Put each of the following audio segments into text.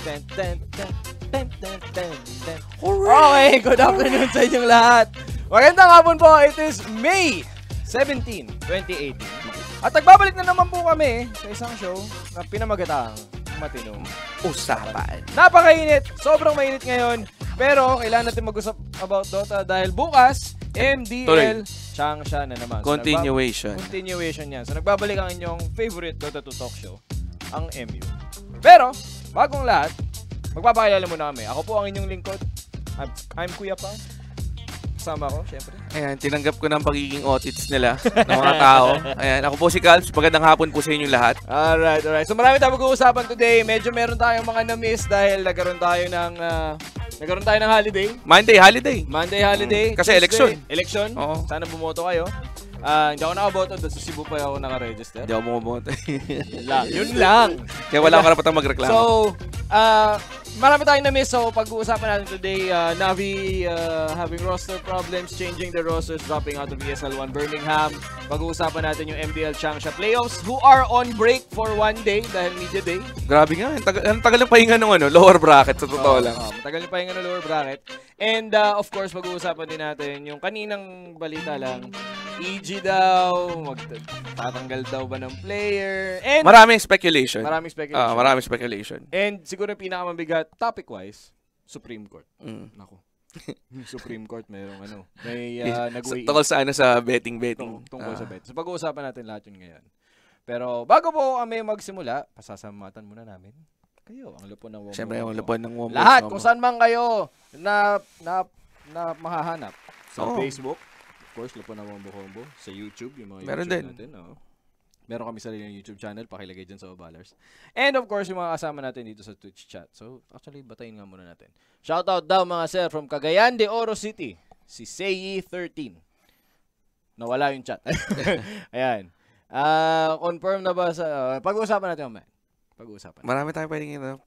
Ten, ten, ten, ten, ten, ten, ten. Okay, good afternoon sa inyong lahat. Magandang hapon po. It is May 17, 2018. At nagbabalik na naman po kami sa isang show na pinamagatang Matinong Usapan. Napakainit. Sobrang mainit ngayon. Pero kailangan natin mag-usap about Dota dahil bukas, MDL Changsha na naman. Continuation. Continuation yan. So nagbabalik ang inyong favorite Dota 2 talk show, ang MU. Pero, bagong lahat, magpapakilala muna kami. Ako po ang inyong lingkod. I'm Kuya Pao. Kasama ko, syempre. Ayan, tinanggap ko ng pagiging audits nila ng mga tao. Ayan, ako po si Calps. Magandang hapon po sa inyong lahat. Alright, alright. So marami tayong mag-uusapan today. Medyo meron tayong mga na-miss dahil nagkaroon tayo ng holiday. Monday holiday. Tuesday, Kasi election. Election. Oo. Sana bumoto kayo. Hindi ako nakaboto. Doon sa Cebu pa ako nakaregister. Hindi ako bumoboto. Yun lang. Kaya wala akong karapatang magreklamo. So, marami tayong na-miss. So, pag-uusapan natin today, Navi having roster problems, changing the rosters, dropping out of ESL 1 Birmingham. Pag-uusapan natin yung MDL Changsha playoffs who are on break for one day dahil media day. Grabe nga. Ang tagal ng pahinga ng lower bracket. Sa totoo lang. Matagal yung pahinga ng lower bracket. And, of course, pag-uusapan din natin yung kaninang balita lang. EG daw, tatanggal daw ba ng player. And Maraming speculation. Maraming speculation. Maraming speculation. And siguro yung pinakamabigat, topic-wise, Supreme Court. Nako. Supreme Court, may nag-weigh. Tungkol sa sa betting. Tungkol sa bet. So pag-uusapan natin lahat yun ngayon. Pero bago po kami magsimula, pasasamatan muna namin kayo, ang lupon ng Womo. Siyempre, ang lupon ng Womo. Lahat, kung saan man kayo na mahahanap. Sa Facebook, of course, lupon ng Womo. Sa YouTube, yung mga meron YouTube din. natin. Meron kami sarili ng YouTube channel, pakilagay dyan sa Obalars. And of course, yung mga kasama natin dito sa Twitch chat. So, actually, batayin nga muna natin. Shoutout daw mga sir from Cagayan de Oro City. Si Seyi13. Nawala yung chat. Ayan. Confirm na ba sa... pag-uusapan natin mamaya. Marami tayong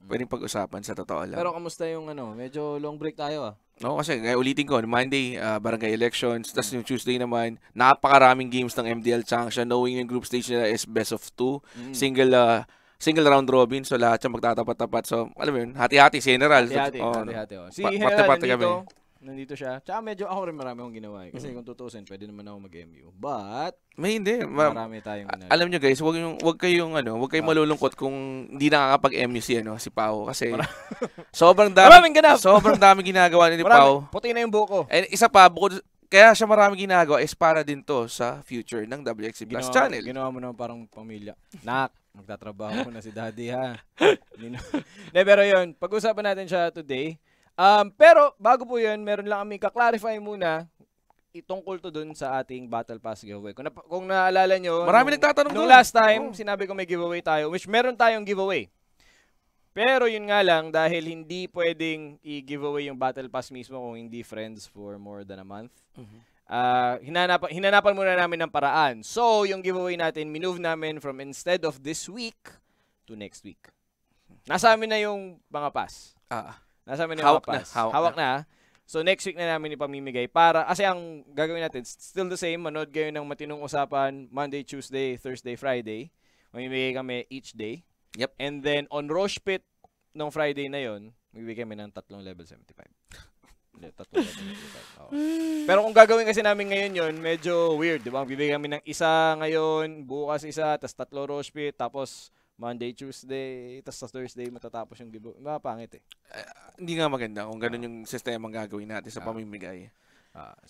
pwedeng pag-usapan sa totoo lang. Pero kamusta yung medyo long break tayo Oo, kasi ulitin ko, Monday, barangay elections, tapos yung Tuesday naman, napakaraming games ng MDL Changsha, knowing yung group stage nila is best of 2, single round robin, so lahat siya magtatapat-tapat. So, alam mo yun, hati-hati, si General. Hati-hati. Si General nandito siya. Tsaka medyo ako rin marami akong ginawa. Kasi kung tutusin, pwede naman ako mag-MU. But, may hindi. Marami tayong ginagawa. Alam nyo guys, wag kayong malulungkot kung hindi nakakapag-MU si Pao. Kasi sobrang daming ginagawa ni Pao. Puti na yung buko. And isa pa, kaya siya maraming ginagawa is para din to sa future ng WXC Plus channel. Ginawa mo naman parang pamilya. Nak, magtatrabaho na si daddy ha. Pero yun, pag-usapan natin siya today. Pero bago po yun, meron lang kami ka-clarify muna itungkol to dun sa ating Battle Pass giveaway. Kung naalala nyo, marami nagtatanong nung last time, sinabi ko may giveaway tayo, which meron tayong giveaway. Pero yun nga lang, dahil hindi pwedeng i-giveaway yung Battle Pass mismo kung hindi friends for more than a month, hinanapan muna namin ng paraan. So, yung giveaway natin, minove namin from instead of this week to next week. Nasa amin na yung mga pass. Nasa amin na yung mga pass. Hawak na. So, next week na namin ipamimigay para, kasi ang gagawin natin, still the same, manood kayo ng Matinong Usapan, Monday, Tuesday, Thursday, Friday. Mamimigay kami each day. Yep. And then, on Roche Pit, nung Friday na yon, magbibigay kami ng 3 level 75. Hindi, 3 level 75. Pero kung gagawin kasi namin ngayon yon, medyo weird, di ba? Magbibigay kami ng isa ngayon, bukas isa, tas 3 Roche Pit, tapos Monday, Tuesday, tapos sa Thursday matatapos yung giveaway. Pangit hindi nga maganda kung ganun yung sistema ang gagawin natin sa pamimigay.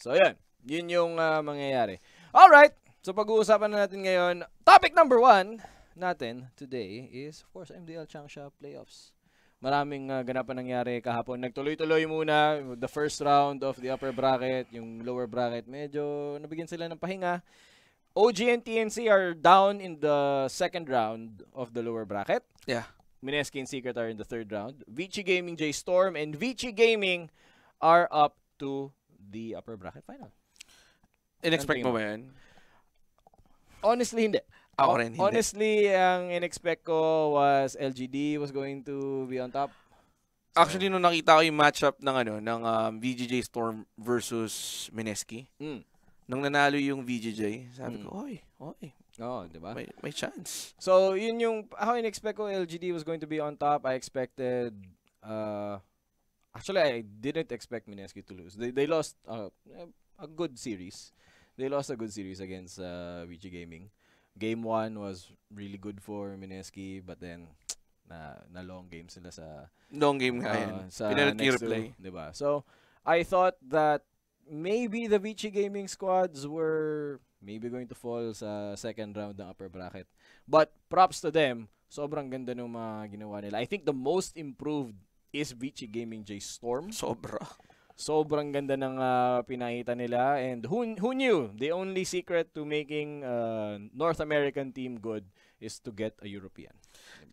So, yan. Yun yung mangyayari. Alright. So, pag-uusapan na natin ngayon. Topic number 1 natin today is, of course, MDL Changsha playoffs. Maraming ganapan nangyari kahapon. Nagtuloy-tuloy muna the first round of the upper bracket. Yung lower bracket, medyo nabigyan sila ng pahinga. OG and TNC are down in the second round of the lower bracket. Yeah. Mineski and Secret are in the third round. Vici Gaming, J Storm, and Vici Gaming are up to the upper bracket final. In-expect mo ba yan? Honestly, hindi. Ako rin, hindi. Honestly, ang in-expect ko was LGD was going to be on top. Actually, nung nakita ko yung matchup ng VGJ Storm versus Mineski, nung nanalo yung VGJ, sabi ko, oy, Oo, di ba? May chance. So, yun yung, ako in-expect ko LGD was going to be on top. I expected, actually, I didn't expect Mineski to lose. They lost a good series. They lost a good series against VG Gaming. Game 1 was really good for Mineski, but then, na long game sila sa Long game nga yan. Pinanood ko yung replay. Diba? So, I thought that maybe the VG Gaming squads were maybe going to fall sa second round ng upper bracket. But props to them, sobrang ganda ng mga ginawa nila. I think the most improved is VG Gaming J Storm. Sobrang ganda ng pinakita nila. And who knew? The only secret to making North American team good is to get a European.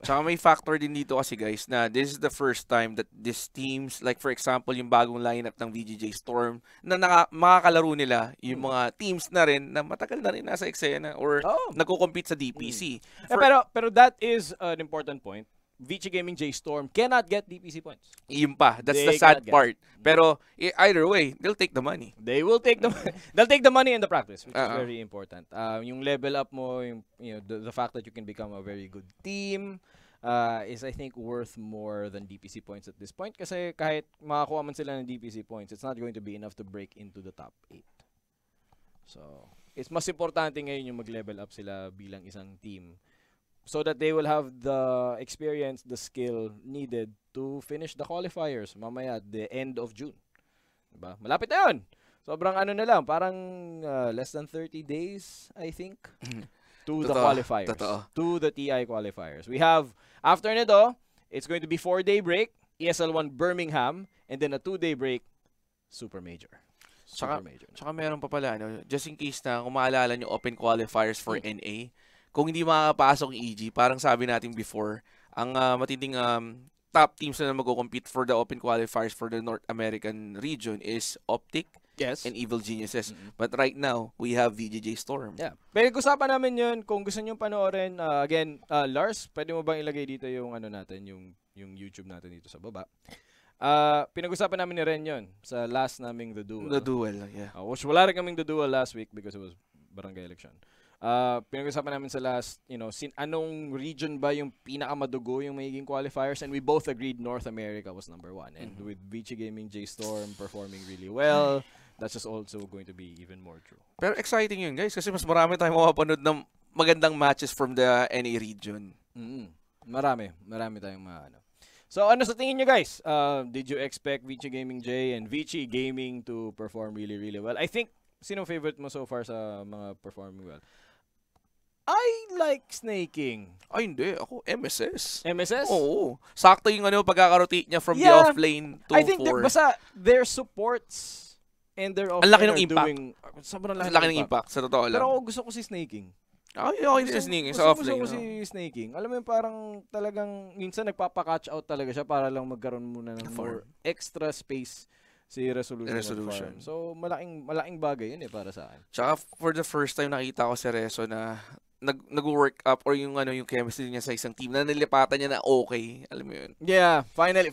Tsaka may factor din dito kasi guys na this is the first time that these teams, like for example yung bagong lineup ng VGJ Storm, na makakalaro nila yung mga teams na rin na matagal na rin nasa eksena or nagko-compete sa DPC. Pero that is an important point. VG Gaming J Storm cannot get DPC points. Yun pa. That's the sad part. Pero either way, they'll take the money. They will take they'll take the money in the practice, which is very important. Yung level up mo, yung, the fact that you can become a very good team is I think worth more than DPC points at this point kasi kahit makakuha man sila ng DPC points, it's not going to be enough to break into the top 8. So, it's mas importante ngayon yung mag-level up sila bilang isang team so that they will have the experience, the skill needed to finish the qualifiers mamaya at the end of June. Diba? Malapit na yun. Sobrang ano na lang, parang less than 30 days, I think, to the qualifiers. To the TI qualifiers. We have, after nito, it's going to be 4-day break, ESL 1 Birmingham, and then a 2-day break, Super Major. Tsaka meron pa pala, just in case na kung maalala nyo, open qualifiers for NA, kung hindi makakapasok yung EG, parang sabi natin before, ang matinding top teams na magko-compete for the open qualifiers for the North American region is Optic and Evil Geniuses. But right now, we have VGJ Storm. Yeah. Pag-usapan namin yun, kung gusto nyo panoorin, again, Lars, pwede mo bang ilagay dito yung ano natin, yung YouTube natin dito sa baba? Pinag-usapan namin ni Ren yun sa last naming The Duel. The Duel, yeah. Which wala rin kaming The Duel last week because it was barangay election. Pinag-usapan namin sa last, anong region ba yung pinakamadugo yung magiging qualifiers, and we both agreed North America was number 1. And with VG Gaming J Storm performing really well, that's just also going to be even more true. Pero exciting yun guys, kasi mas marami tayong mapapanood ng magandang matches from the NA region. Marami tayong maano. So ano sa tingin nyo guys? Did you expect VG Gaming J and VG Gaming to perform really, really well? I think, sinong favorite mo so far sa mga performing well? I like snaking. Ay, hindi. Ako, MSS. MSS? Oo. Sakto yung pagkakarotate niya from the offlane to 4. I think basta their supports and their offlane ang laki ng impact. Sobrang laki ng impact. Sa totoo lang. Pero ako gusto ko si snaking. Okay din si snaking sa offlane. Gusto ko si snaking. Alam mo yung parang talagang minsan nagpapa-catch out talaga siya para lang magkaroon muna ng more extra space si resolution. So, malaking bagay yun para sa akin. Tsaka, for the first time, nakita ko si Reso na nag-work up or yung chemistry niya sa isang team na nilipatan niya na okay. Alam mo yun? Yeah, finally.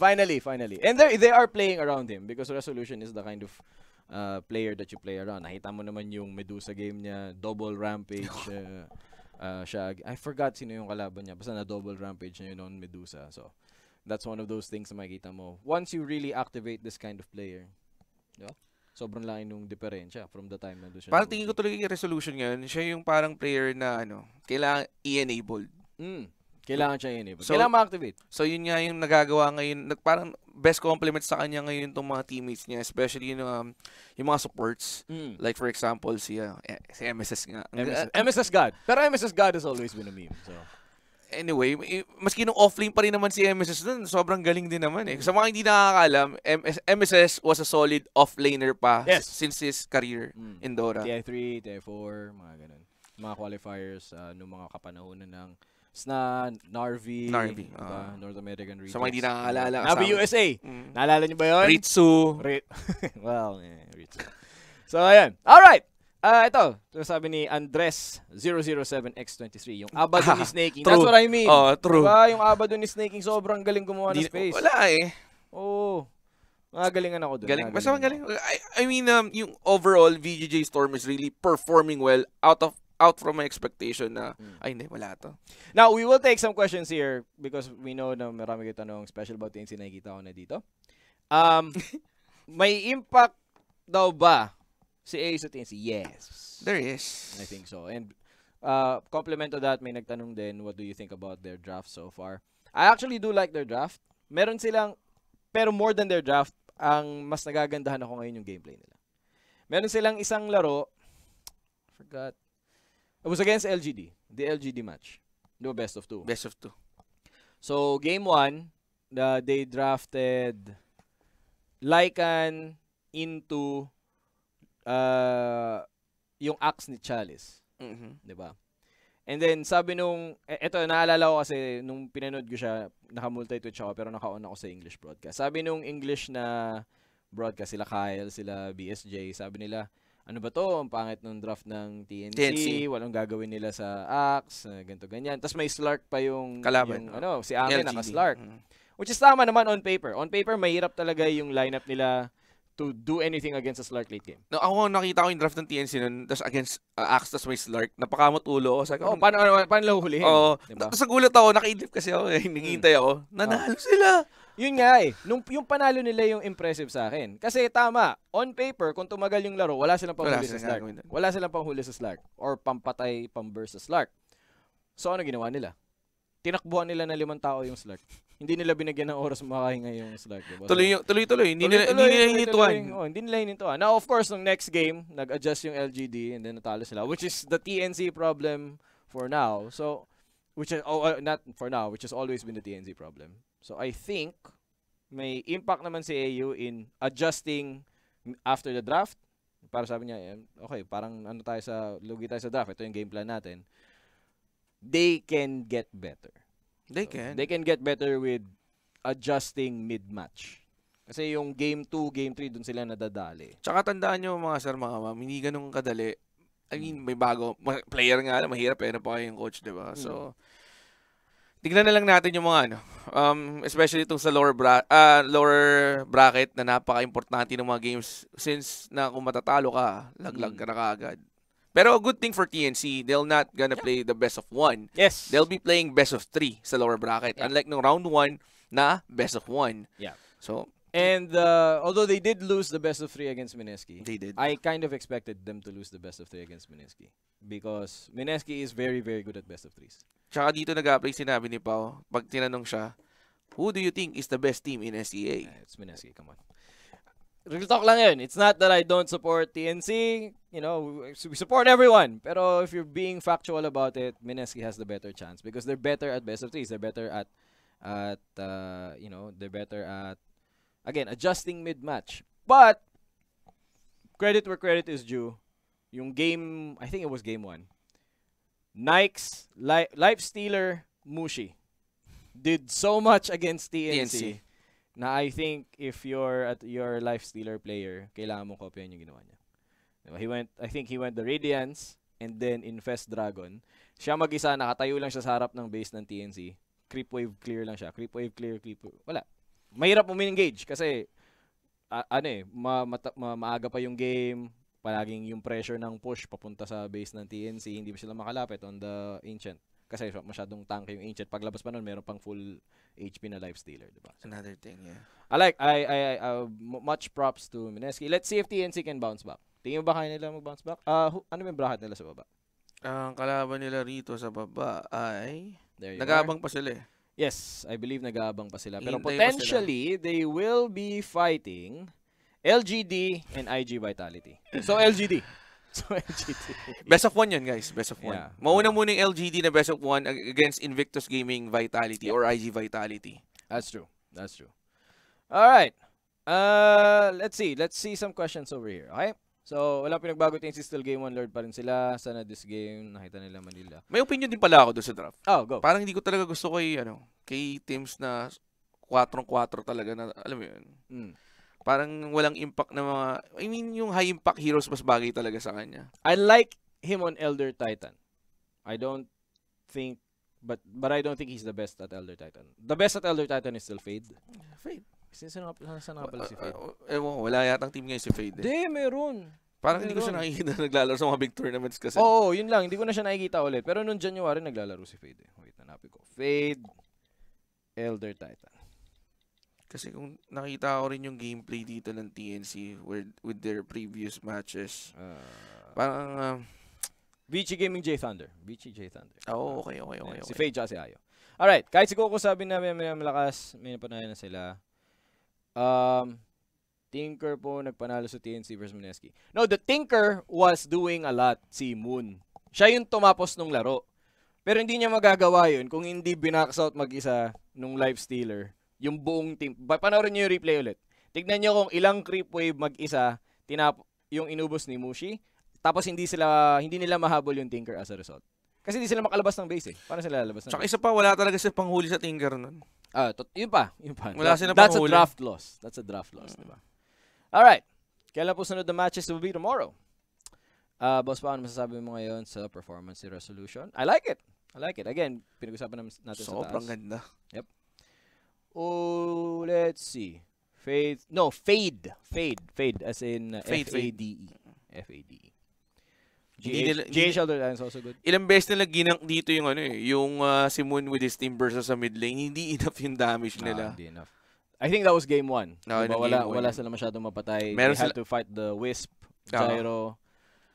And they are playing around him because Resolution is the kind of player that you play around. Nakita mo naman yung Medusa game niya, double rampage siya. I forgot sino yung kalaban niya. Basta na double rampage niya yun on Medusa. So, that's one of those things na makikita mo. Once you really activate this kind of player, sobrang laki nung diferensya from the time na doon siya. Parang tingin ko tuloy yung Resolution ngayon, siya yung parang player na kailangan i-enable. Kailangan siya i-enable. Kailangan ma-activate. So yun nga yung nagagawa ngayon, parang best compliment sa kanya ngayon itong mga teammates niya, especially yung mga supports. Like for example, si MSS nga. MSS God. Pero MSS God has always been a meme. So anyway, maski nung offlane pa rin naman si MSS dun, sobrang galing din naman eh. Sa mga hindi nakakaalam, MSS was a solid offlaner pa since his career in Dota. TI3, TI4, mga ganun. Mga qualifiers nung mga kapanahonan ng SNA, Narvi, North American regions. Sa mga hindi nakakaalala. Navi USA. Naalala niyo ba yun? Ritsu. Well, Ritsu. So, ayan. Alright. Ito sabi ni Andres007x23, yung abado ni Snaking. That's what I mean. True. Diba? Yung abado ni Snaking, sobrang galing gumawa ng space. Wala eh. Magalingan ako doon. Basta magaling. I mean, yung overall, VGJ Storm is really performing well out of out from my expectation na, ay hindi, wala to. Now, we will take some questions here because we know na marami kayo tanong special about TNC nakikita ko na dito. May impact daw ba si A sa TNC? Yes. There is. I think so. And complement to that, may nagtanong din, what do you think about their draft so far? I actually do like their draft. Meron silang, pero more than their draft, ang mas nagagandahan ako ngayon yung gameplay nila. Meron silang isang laro, forgot, it was against LGD, the LGD match. No, best of 2. Best of 2. So, game 1, they drafted Lycan into yung axe ni Chalice. Diba? And then, sabi nung, eto, naalala ko kasi, nung pinanood ko siya, naka-multi-twitch ako, pero naka-on ako sa English broadcast. Sabi nung English na broadcast, sila Kyle, sila BSJ, sabi nila, ano ba to? Ang pangit nung draft ng TNC. Walang gagawin nila sa Axe, ganito, ganyan. Tapos may Slark pa yung, kalaban. Yung, si Ame naka-Slark. Which is tama naman on paper. On paper, mahirap talaga yung lineup nila to do anything against a Slark late game. No, ako nakita ko yung draft ng TNC nun, tapos against Axe, tapos may Slark, napakamot ulo. Paano lang hulihin? Diba? Tapos nagulat ako, nakaidlip kasi ako, nagihintay ako, nanalo sila. Yun nga yung panalo nila yung impressive sa akin. Kasi tama, on paper, kung tumagal yung laro, wala silang panghuli sa Slark. Wala silang panghuli sa Slark. Or pampatay, pamburst sa Slark. So, ano ginawa nila? Tinakbuhan nila na 5 tao yung Slark. Hindi nila binigyan ng oras makahinga yung Slark. Diba? Tuloy-tuloy. Hindi nila hinintuan. Hindi nila hinintuan. Now, of course, nung next game, nag-adjust yung LGD and then natalo sila. Which is the TNC problem for now. So, not for now, which has always been the TNC problem. So, I think, may impact naman si AU in adjusting after the draft. Para sabi niya, okay, parang lugi tayo sa draft. Ito yung game plan natin. They can get better. They can get better with adjusting mid-match. Kasi yung game 2, game 3, dun sila nadadali. Tsaka tandaan nyo mga sir, mga ma'am, hindi ganun kadali. I mean, may bago. Player nga lang, mahirap pero pa kayong coach, diba? So, tignan na lang natin yung mga especially itong sa lower bracket na napaka-importante ng mga games since na kung matatalo ka, laglag ka na kaagad. Pero a good thing for TNC, they'll not gonna play the best of 1. Yes. They'll be playing best of 3 sa lower bracket. Unlike nung round 1 na best of 1. Yeah. So, and although they did lose the best of 3 against Mineski, they did. I kind of expected them to lose the best of 3 against Mineski. Because Mineski is very, very good at best of 3s. Tsaka dito nag-apply sinabi ni Pao, pag tinanong siya, who do you think is the best team in SEA? It's Mineski, come on. Real talk lang yun. It's not that I don't support TNC. You know, we support everyone. Pero if you're being factual about it, Mineski has the better chance because they're better at best of 3s. They're better at they're better at, again, adjusting mid-match. But, credit where credit is due. Yung game, I think it was game 1. Nike's Life Stealer Mushi did so much against TNC. Na I think if you're your Life Stealer player, kailangan mong kopyahin yung ginawa niya. Diba? I think he went the Radiance and then Infest Dragon. Siya mag-isa, nakatayo lang siya sa harap ng base ng TNC. Creep wave clear lang siya. Creep wave clear. Wala. Mahirap mo-engage kasi maaga pa yung game. Palaging yung pressure ng push papunta sa base ng TNC. Hindi ba sila makalapit on the Ancient. Kasi masyadong tank yung Ancient. Paglabas pa nun, meron pang full HP na Life Stealer, diba? So, another thing, yeah. I much props to Mineski. Let's see if TNC can bounce back. Tingin mo ba kaya nila mag-bounce back? Ano yung bracket nila sa baba? Ang kalaban nila rito sa baba ay nag-aabang pa sila eh. Yes, I believe nag-aabang pa sila. Pero Hintay potentially, they will be fighting LGD and IG Vitality. So, LGD. Best of 1 yun, guys. Best of 1. Yeah. Mauna muna yung LGD na best of 1 against Invictus Gaming Vitality or IG Vitality. That's true. Alright. Let's see some questions over here. Okay? So, wala pinagbago tingin si still game 1 Lord pa rin sila. Sana this game, nakita nila Manila. May opinion din pala ako doon sa draft. Oh, go. Parang hindi ko talaga gusto kay teams na 4-4 talaga na, alam mo yun. Parang walang impact na mga, yung high impact heroes mas bagay talaga sa kanya. I like him on Elder Titan. I don't think, but I don't think he's the best at Elder Titan. The best at Elder Titan is still Fade. Fade? Saan nga pala si Fade? Ewan ko, wala yatang team ngayon si Fade. Meron. Parang hindi ko siya nakikita naglalaro sa mga big tournaments kasi. Oo, yun lang. Hindi ko na siya nakikita ulit. Pero noong January, naglalaro si Fade. Wait, hanapin ko. Fade, Elder Titan. Kasi kung nakita ko rin yung gameplay dito ng TNC with their previous matches, parang... VG Gaming J Thunder. VG J Thunder. Okay. Si Fade tsaka si Ayo. Alright, kahit si Coco sabi na may malakas, may napanayan na sila. Tinker po nagpanalo sa TNC versus Mineski. No, the Tinker was doing a lot, si Moon. Siya yung tumapos nung laro. Pero hindi niya magagawa yun kung hindi binax out mag-isa nung live stealer. Yung buong team. Panoorin niyo yung replay ulit. Tignan niyo kung ilang creep wave mag-isa yung inubos ni Mushi. Tapos hindi nila mahabol yung Tinker as a result. Kasi hindi sila makalabas ng base eh. Paano sila lalabas ng Tsaka base? isa pa, wala talaga siya panghuli sa Tinker nun. Yun pa. Wala sila That's a panghuli. draft loss. Diba? Alright. Kailan po sunod na matches will be tomorrow? Boss, paano masasabi mo ngayon sa performance resolution? I like it. Again, pinag-usapan natin sa taas. Sobrang ganda. Yep. Oh, let's see. Fade as in F-A-D-E. F-A-D-E. GH Elder Titan is also good. Ilang beses nila ginank dito yung si Moon with his team versus sa mid lane. Hindi enough yung damage nila. Hindi enough. I think that was game 1. No, diba? Wala sila masyadong mapatay. They had to fight the Wisp, Gyro.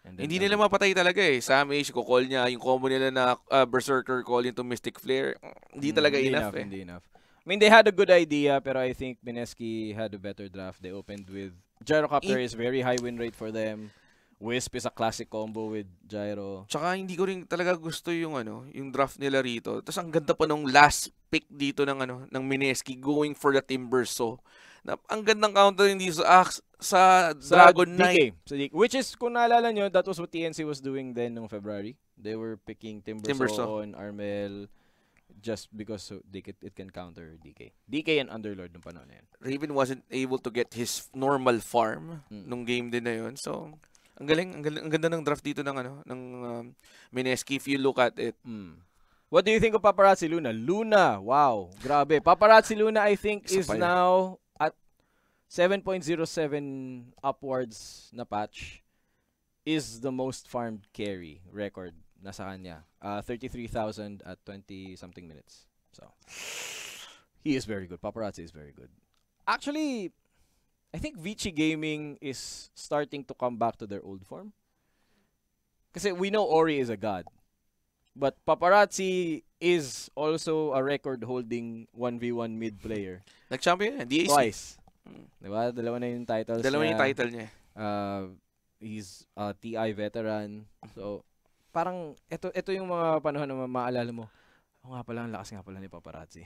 And then, hindi nila mapatay talaga eh. Sa Amish, call niya. Yung combo nila na Berserker call into Mystic Flare. Hindi talaga enough eh. Hindi enough. I mean, they had a good idea, pero I think Mineski had a better draft. They opened with Gyrocopter is very high win rate for them. Wisp is a classic combo with Gyro. Tsaka hindi ko rin talaga gusto yung yung draft nila rito. Tapos ang ganda pa nung last pick dito ng Mineski going for the Timbersaw. Ang gandang counter hindi sa Dragon Knight. Which is, kung naalala nyo, that was what TNC was doing then noong February. They were picking Timbersaw on Armel just because it can counter DK. DK and Underlord nung panahon na yan. Raven wasn't able to get his normal farm nung game din na yun. So, ang ganda ng draft dito ng Mineski if you look at it. What do you think of Paparazzi Luna? Luna, wow, grabe. Paparazzi Luna I think is now at 7.07 upwards na patch is the most farmed carry record nasa kanya. 33,000 at 20 something minutes. So, he is very good. Paparazzi is very good. Actually, I think Vici Gaming is starting to come back to their old form. Kasi we know Ori is a god. But Paparazzi is also a record-holding 1v1 mid player. Nag-champion yan, DAC. Twice. Diba? Dalawa na yung titles yung title niya. He's a TI veteran. So, parang, ito yung mga panahon na maalala mo. Nga pala, ang lakas nga pala ni Paparazzi.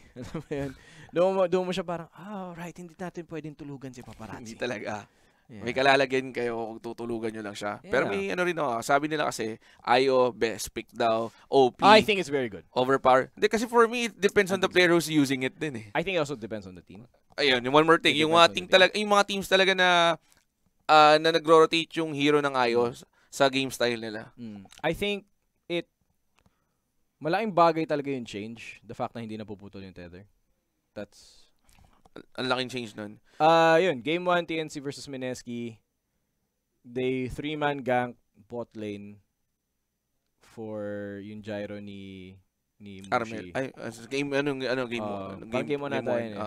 Doon mo siya parang, right, hindi natin pwedeng tulugan si Paparazzi. Hindi talaga. Yeah. May kalalagyan kayo kung tutulugan nyo lang siya. Yeah. Pero may rin sabi nila kasi, Ayo, best pick daw, OP. I think it's very good. Overpower. Hindi, kasi for me, it depends on the player who's using it din eh. I think it also depends on the team. Ayun, one more thing. Yung mga teams talaga na nagro-rotate yung hero ng Ayo sa game style nila. I think malaking bagay talaga yung change. The fact na hindi napuputol yung tether. That's ang laking change nun. Yun. Game 1, TNC versus Mineski. They 3-man gank bot lane for yung gyro ni Mushi. Armel. Game game 1 nata yun eh.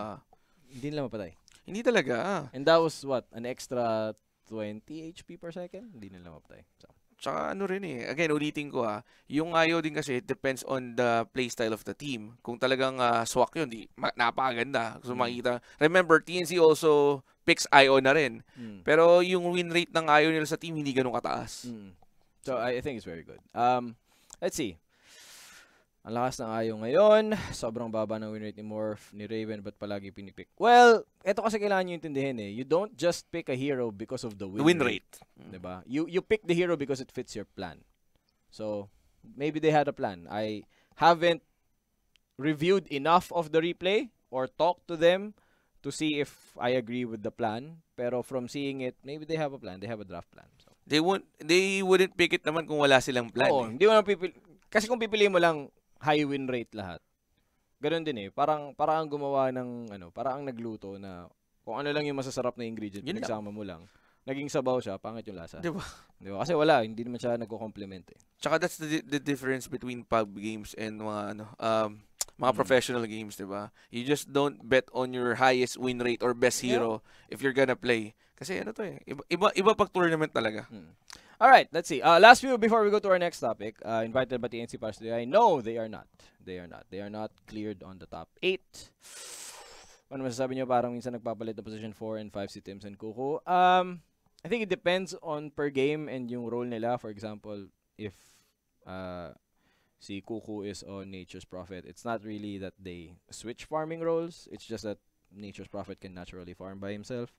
Hindi nila mapatay. Hindi talaga. And that was what? An extra 20 HP per second? Hindi nila mapatay. So. Tsaka rin eh. Again, ulitin ko yung Ayo din kasi, it depends on the playstyle of the team. Kung talagang swak yun, napakaganda. So makita. Remember, TNC also picks Ayo na rin. Pero yung win rate ng Ayo nila sa team, hindi ganun kataas. So I think it's very good. Let's see. Ang lakas ng Ayo ngayon. Sobrang baba ng win rate ni Morph, ni Raven, but palagi pinipick? Well, eto kasi kailangan nyo intindihin eh. You don't just pick a hero because of the win rate. Diba? You pick the hero because it fits your plan. So, maybe they had a plan. I haven't reviewed enough of the replay or talked to them to see if I agree with the plan. Pero from seeing it, maybe they have a plan. They have a draft plan. So. They wouldn't pick it naman kung wala silang plan. Oo, hindi mo na kasi kung pipili mo lang high win rate lahat. Ganun din eh. Parang ang gumawa ng parang ang nagluto na kung ano lang yung masasarap na ingredient, pinagsama mo lang. naging sabaw siya, pangit yung lasa. Diba? Diba? Kasi wala, hindi naman siya nagko-complement eh. Tsaka that's the difference between pub games and mga professional games, diba? You just don't bet on your highest win rate or best hero if you're gonna play. Kasi ano to eh, iba pag tournament talaga. Alright, let's see. Last few before we go to our next topic. Invited ba TNC para sa DI? No, they are not. They are not cleared on the top 8. Ano masasabi niyo, parang minsan nagpapalit na position 4 and 5 si Tims and Kuko? I think it depends on per game and yung role nila. For example, if si Kuko is on Nature's Prophet, it's not really that they switch farming roles. It's just that Nature's Prophet can naturally farm by himself.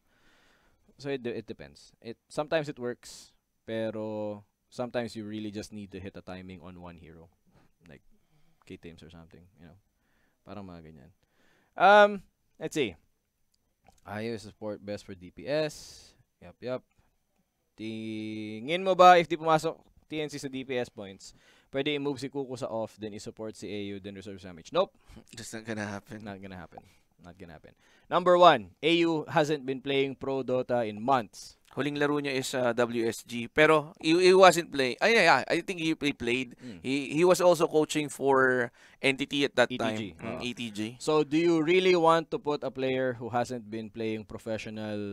So it depends. Sometimes it works, pero sometimes you really just need to hit a timing on one hero. Like K-Tims or something, you know. Parang mga ganyan. Let's see. Ayos support best for DPS. Yup. Tingin mo ba if di pumasok TNC sa DPS points, pwede i-move si Kuko sa off, then i-support si AU, then reserve damage? Nope. Just not gonna happen. Not gonna happen. Number 1, AU hasn't been playing pro Dota in months. Huling laro niya is WSG, pero he wasn't playing. I think he played. He was also coaching for Entity at that time. ETG. So, do you really want to put a player who hasn't been playing professional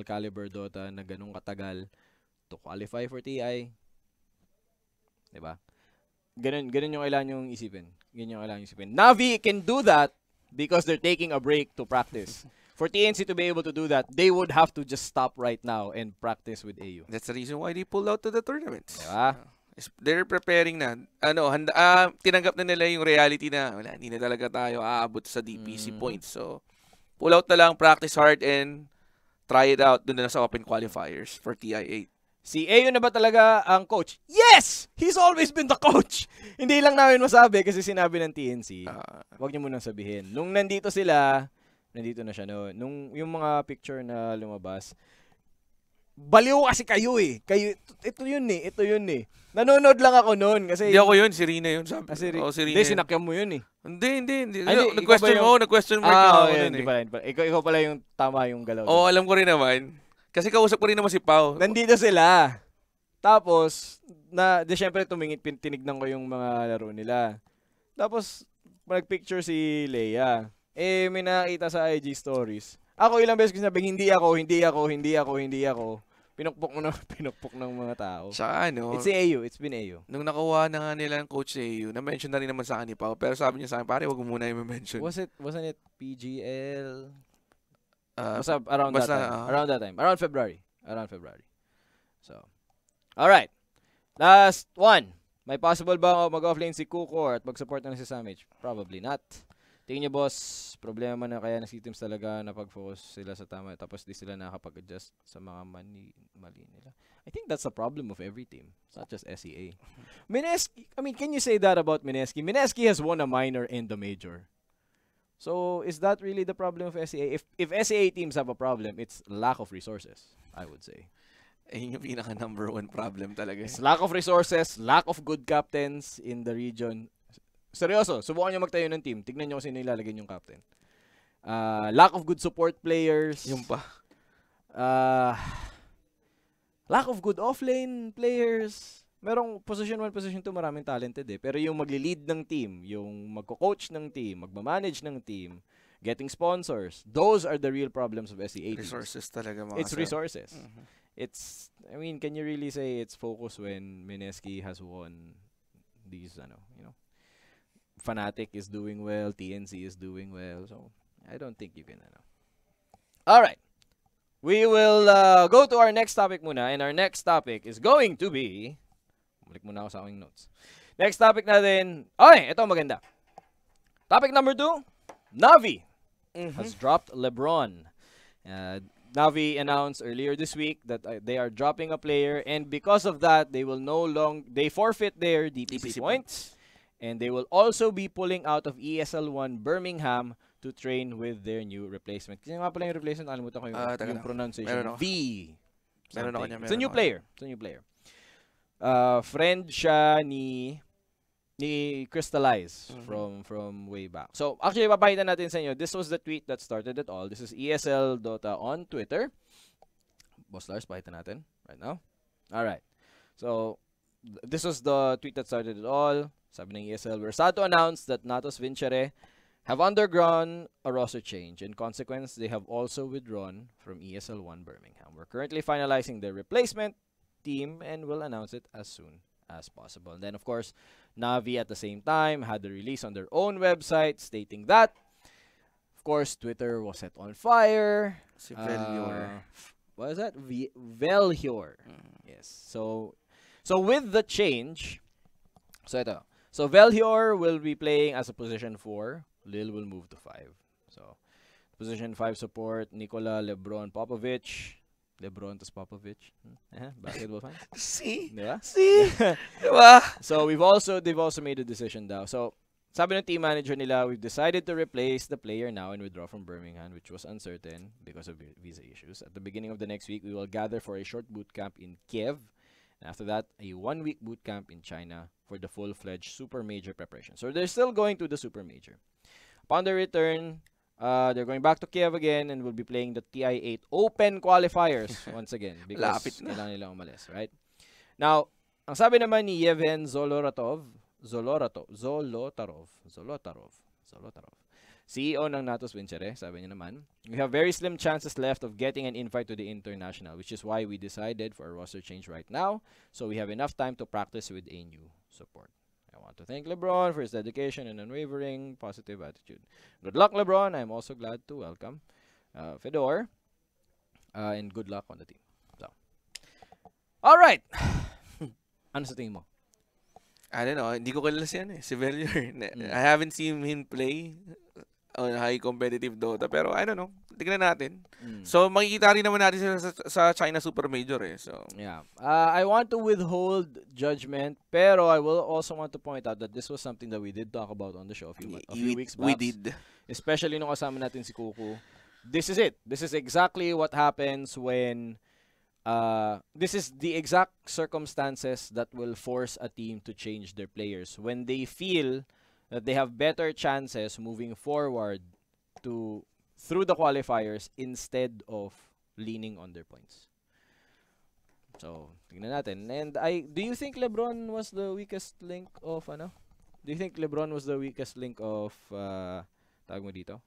caliber Dota na ganung katagal to qualify for TI? Diba? Ganun yung kailangan yung isipin. Navi can do that because they're taking a break to practice. For TNC to be able to do that, they would have to just stop right now and practice with AU. That's the reason why they pulled out to the tournaments. Diba? They're preparing na. Tinanggap na nila yung reality na wala, hindi na talaga tayo aabot sa DPC points. So, pull out na lang, practice hard, and try it out dun na sa open qualifiers for TI8. Si AU na ba talaga ang coach? Yes! He's always been the coach! Hindi lang namin masabi kasi sinabi ng TNC. Huwag niyo munang sabihin. Nung nandito na siya nung yung mga picture na lumabas, baliw kasi kayo eh. Ito yun eh. Nanonood lang ako noon kasi hindi ako yun, si Rina yun. Sabi. Si Rina. Hindi, sinakyan mo yun eh. Hindi. Nag-question mark ako nun eh. Ikaw pala yung tama yung galaw. Alam ko rin naman. Kasi kausap ko rin naman si Pao. Nandito sila. Tapos, syempre tinignan ko yung mga laro nila. Tapos, nag-picture si Leia. May nakita sa IG stories. Ako ilang beses ko sinabing, hindi ako. Pinukpok ng mga tao. Saka It's AU. It's been AU. Nung nakuha na nga nila ng coach sa AU, na-mention na rin naman sa akin ni Pao. Pero sabi niya sa akin, pare, wag mo muna i-mention. Wasn't it PGL? Around that time. Around February. So, alright. Last one. May possible ba mag-offlane si Kuko at mag-support na si Samage? Probably not. Tingin niyo, boss, problema na kaya si Tims talaga na pag-focus sila sa tama tapos di sila nakakapag-adjust sa mga mali nila. I think that's a problem of every team. It's not just SEA. Mineski, can you say that about Mineski? Mineski has won a minor and a major. So, is that really the problem of SEA? If SEA teams have a problem, it's lack of resources, I would say. Yung pinaka number 1 problem talaga. It's lack of resources, lack of good captains in the region. Seryoso, subukan nyo magtayo ng team. Tignan nyo kung sino ilalagay yung captain. Lack of good support players. Yung pa. Lack of good offlane players. Merong position 1, position 2, maraming talented eh. Pero yung magli-lead ng team, yung magko-coach ng team, magmamanage ng team, getting sponsors, those are the real problems of SEA teams. Resources talaga mga It's resources. Can you really say it's focus when Mineski has won these, Fnatic is doing well, TNC is doing well, so I don't think you can, Alright. We will go to our next topic muna, and our next topic is going to be, balik muna ako sa aking notes. Next topic natin, ito maganda. Topic number 2, Navi has dropped Lebron. Navi announced earlier this week that they are dropping a player, and because of that, they forfeit their DPC points. And they will also be pulling out of ESL1 Birmingham to train with their new replacement. Kasi nga pala yung replacement, nakalimutan ko yung pronunciation. V. It's a new player. Friend siya ni Crystallize from way back. So, actually, papakita natin sa inyo. This was the tweet that started it all. This is ESL Dota on Twitter. Boss Lars, pakita natin right now. Alright. So, this was the tweet that started it all. Sabi ng ESL, we're sad to announce that Natos Vincere have undergone a roster change. In consequence, they have also withdrawn from ESL 1 Birmingham. We're currently finalizing their replacement team and will announce it as soon as possible. And then, of course, Navi at the same time had the release on their own website stating that. Of course, Twitter was set on fire. What is that? Velhior. Yes. So with the change, so Velhior will be playing as a position 4. Lil will move to 5. So position 5 support, Nikola, Lebron, Popovich. Lebron to Popovich. Basketball fans? See? Diba? See? Diba? So they've also made a decision daw. So sabi ng team manager nila, we've decided to replace the player now and withdraw from Birmingham, which was uncertain because of visa issues. At the beginning of the next week, we will gather for a short boot camp in Kiev. And after that, a 1-week boot camp in China for the full-fledged super major preparation. So they're still going to the super major. Upon their return, they're going back to Kiev again and will be playing the TI-8 Open qualifiers once again because kailangan nilang umalis, right? Now, ang sabi naman ni Yevhen Zolotarov, CEO ng Natos Vincere, sabi niya naman, we have very slim chances left of getting an invite to the international, which is why we decided for a roster change right now, so we have enough time to practice with a new support. I want to thank LeBron for his dedication and unwavering positive attitude. Good luck, LeBron. I'm also glad to welcome Fedor, and good luck on the team. So, all right. Ano sa tingin mo? I don't know. Hindi ko kilala siya si Vellier. I haven't seen him play on high competitive Dota. Pero I don't know. Tignan natin. So, makikita rin naman natin sila sa China Super Major So, yeah. I want to withhold judgment, pero I will also want to point out that this was something that we did talk about on the show a few weeks back. We did. Especially nung kasama natin si Kuku. This is it. This is exactly what happens when this is the exact circumstances that will force a team to change their players when they feel that they have better chances moving forward through the qualifiers instead of leaning on their points. So, tingnan natin. And do you think LeBron was the weakest link of Do you think LeBron was the weakest link of tawag mo dito?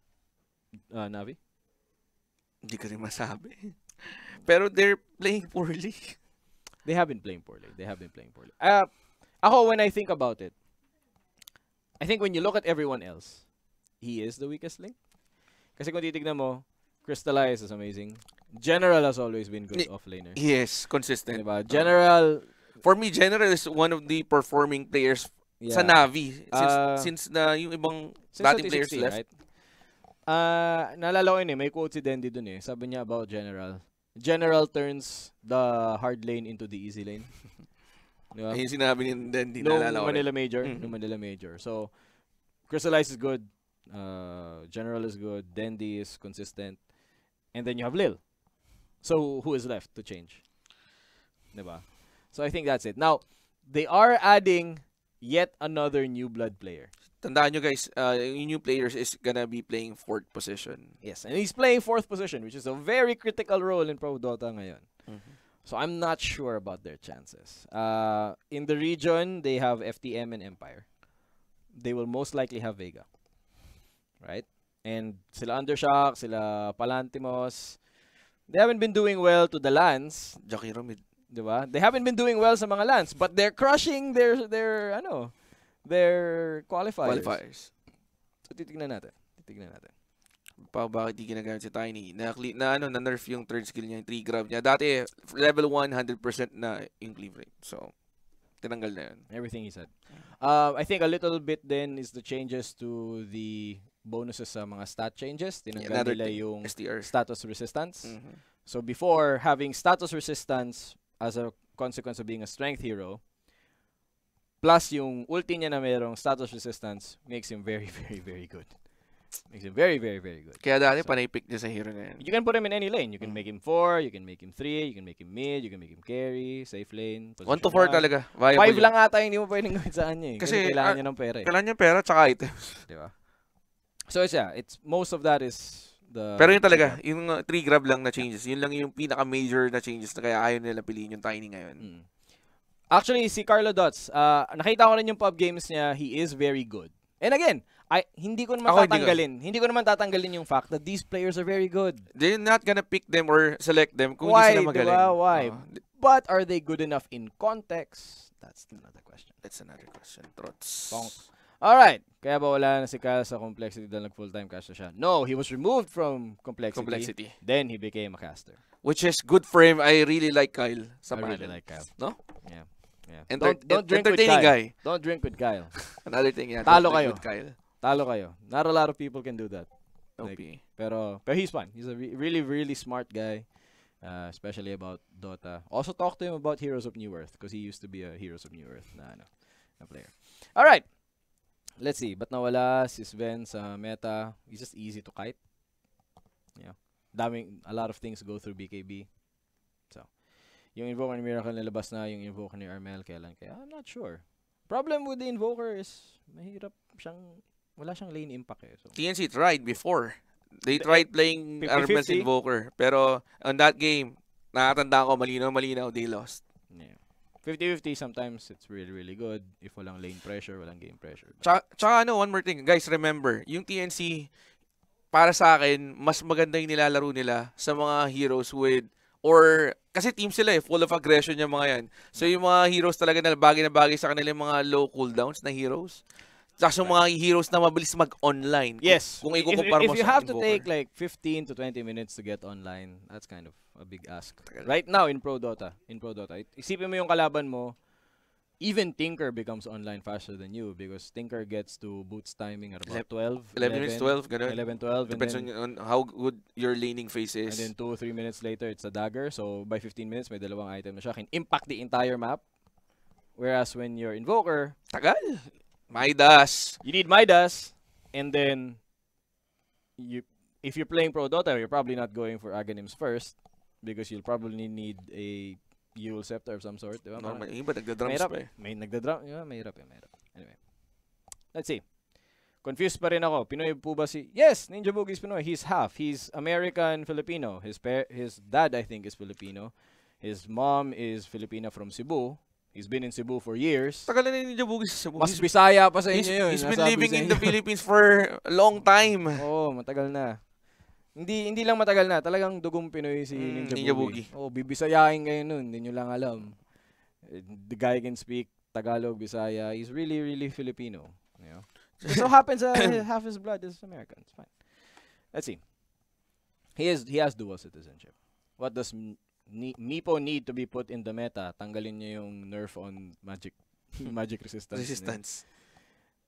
Navi? Hindi ko rin masabi. Pero they're playing poorly. They have been playing poorly. Ako, when I think about it, I think when you look at everyone else, he is the weakest link. Kasi kung titignan mo, Crystallize is amazing. General has always been good off-laner. Yes, consistent. Diba? General... For me, General is one of the performing players sa Navi. Since yung ibang batting players left. Right? Naalala ko yun may quote si Dendy dun Sabi niya about General. General turns the hard lane into the easy lane. Diba? Yung sinabi ni Dendy. No Manila Major. No Manila Major. So, Crystallize is good. General is good. Dendy is consistent. And then you have Lil. So, who is left to change? Diba? So, I think that's it. Now, they are adding yet another new blood player. Tandaan nyo guys, yung new players is gonna be playing 4th position. Yes, and he's playing 4th position, which is a very critical role in Pro Dota ngayon. So I'm not sure about their chances. In the region, they have FTM and Empire. They will most likely have Vega. Right? And sila Undershock, sila Palantimos, they haven't been doing well to the LANs. Jockey Romid. Diba? They haven't been doing well sa mga LANs, but they're crushing their qualifiers. So, titignan natin. Bakit di ginagamit si Tiny? Na-nerf yung third skill niya, yung 3 grab niya. Dati, level 1, 100% na yung cleave rate. So, tinanggal na yun. Everything he said. I think a little bit then is the changes to the bonuses sa mga stat changes. Tinanggal nila yung STR. Status resistance. So, before, having status resistance as a consequence of being a strength hero, plus yung ulti niya na mayroong status resistance, makes him very, very, very good. Makes him very, very, very good. Kaya dati, panay pick niya sa hero na yan. You can put him in any lane. You can make him 4, you can make him 3, you can make him mid, you can make him carry, safe lane. 1 to 4 talaga. 5 lang ata hindi mo pwedeng gawin sa kanya Kasi kailangan niya ng pera Kailangan niya pera tsaka items. Diba? So it's most of that is Pero yun talaga, yung 3 grab lang na changes, yun lang yung pinaka-major na changes na kaya ayaw nila piliin yung Tiny ngayon. Actually, si Carlo Dots, nakita ko rin yung pub games niya, he is very good. And again, hindi ko naman Hindi ko naman tatanggalin yung fact that these players are very good. They're not gonna pick them or select them kung hindi sila magaling. Diba? Why? But are they good enough in context? That's another question. That's another question. Trots. Alright. Kaya ba wala na si Kyle sa complexity dahil nag-full-time caster siya? No, he was removed from complexity. Then he became a caster. Which is good for him. I really like Kyle. I really like Kyle. No? Yeah. Don't drink with Kyle. Guy. Don't drink with Kyle. Another thing, Talo kayo. With Kyle. Talo kayo. Not a lot of people can do that. Okay. Pero he's fun. He's a really, really smart guy. Especially about Dota. Also talk to him about Heroes of New Earth because he used to be a Heroes of New Earth na player. Alright. Let's see. Ba't nawala si Sven sa meta? He's just easy to kite. Yeah. A lot of things go through BKB. So, yung Invoker ni Miracle nilabas na, yung Invoker ni Armel, kailan kaya? I'm not sure. Problem with the Invoker is, wala siyang lane impact eh. So. TNC tried before. They tried playing Armel's Invoker. Pero, on that game, nakatandaan ko, malinaw, they lost. Yeah. 50-50, sometimes it's really, really good. If walang lane pressure, walang game pressure. Tsaka one more thing. Guys, remember, yung TNC, para sa akin, mas maganda yung nilalaro nila sa mga heroes kasi team sila full of aggression yung mga yan. So yung mga heroes talaga na bagay sa kanila yung mga low cooldowns na heroes. Tsaka yung mga heroes na mabilis mag-online. Yes. Kung ikukumpara mo if you sa have to take like 15 to 20 minutes to get online, that's kind of a big ask. Right now in Pro Dota, isipin mo yung kalaban mo, even Tinker becomes online faster than you because Tinker gets to Boots timing at about 12. 11 minutes, 12, ganun. 11, 12. Depends on how good your laning phase is. And then 2 or 3 minutes later, it's a dagger. So by 15 minutes, may dalawang item na siya. Can impact the entire map. Whereas when you're Invoker, tagal. Midas. You need Midas. And then, if you're playing Pro Dota, you're probably not going for Aghanims first because you'll probably need a Yule Scepter of some sort. Diba? Normal. Iba, nagda-drums pa eh. May nagda-drum. Yeah, mahirap. Anyway. Let's see. Confused pa rin ako. Pinoy po ba si... Yes! Ninja Boogie is Pinoy. He's half. He's American-Filipino. His dad, I think, is Filipino. His mom is Filipina from Cebu. He's been in Cebu for years. Tagal na Ninja Boogie sa Cebu. Mas Bisaya pa sa inyo yun. He's been living in the Philippines for a long time. Oo, matagal na. Hindi lang matagal na. Talagang dugong Pinoy si Ninja Boogie. Oh, bibisayahin kayo nun. Hindi nyo lang alam. The guy can speak Tagalog, Bisaya. He's really, really Filipino. You know? It so happens half his blood is American. It's fine. Let's see. He has dual citizenship. What does Meepo need to be put in the meta? Tanggalin niyo yung nerf on magic resistance.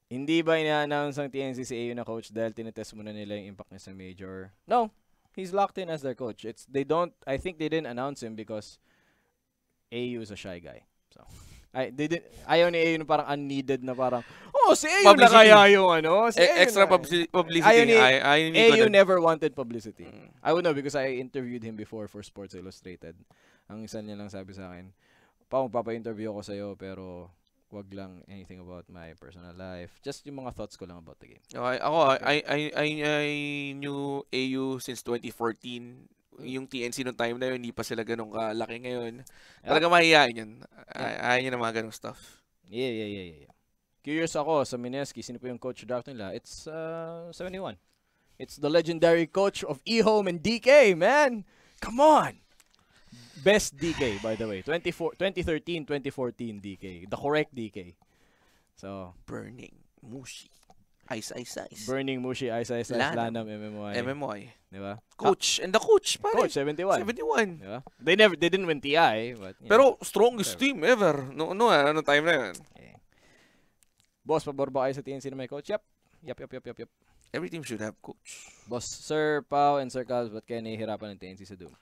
Hindi ba ina-announce ang TNC si AU na coach dahil tinetest muna nila yung impact niya sa major? No. He's locked in as their coach. I think they didn't announce him because AU is a shy guy. So ayaw ni AU na parang unneeded na parang si AU na kaya yung si extra publicity. AU never wanted publicity. I would know because I interviewed him before for Sports Illustrated. Ang isa niya lang sabi sa akin, papa-interview ko sa'yo pero wag lang anything about my personal life. Just yung mga thoughts ko lang about the game. I knew AU since 2014. Yung TNC nung time na yun, hindi pa sila ganun kalaki ngayon. Talaga mahihayin yun. Ayaw nyo na mga ganung stuff. Yeah. Curious ako sa Mineski, sino po yung coach draft nila? It's 71. It's the legendary coach of eHome and DK, man! Come on! Best DK, by the way. 2013-2014 DK. The correct DK. So, Burning Mushi. Ice. Burning Mushi, Ice, Lanam, MMY. Diba? Coach. And the coach, pare. Coach, 71. Diba? They didn't win TI. But, pero strongest team ever. Ano time na yun? Okay. Boss, pabor ba kayo sa TNC na may coach? Yep. Every team should have coach. Boss, Sir Pao and Sir Calves, ba't kaya nahihirapan ng TNC sa Doom?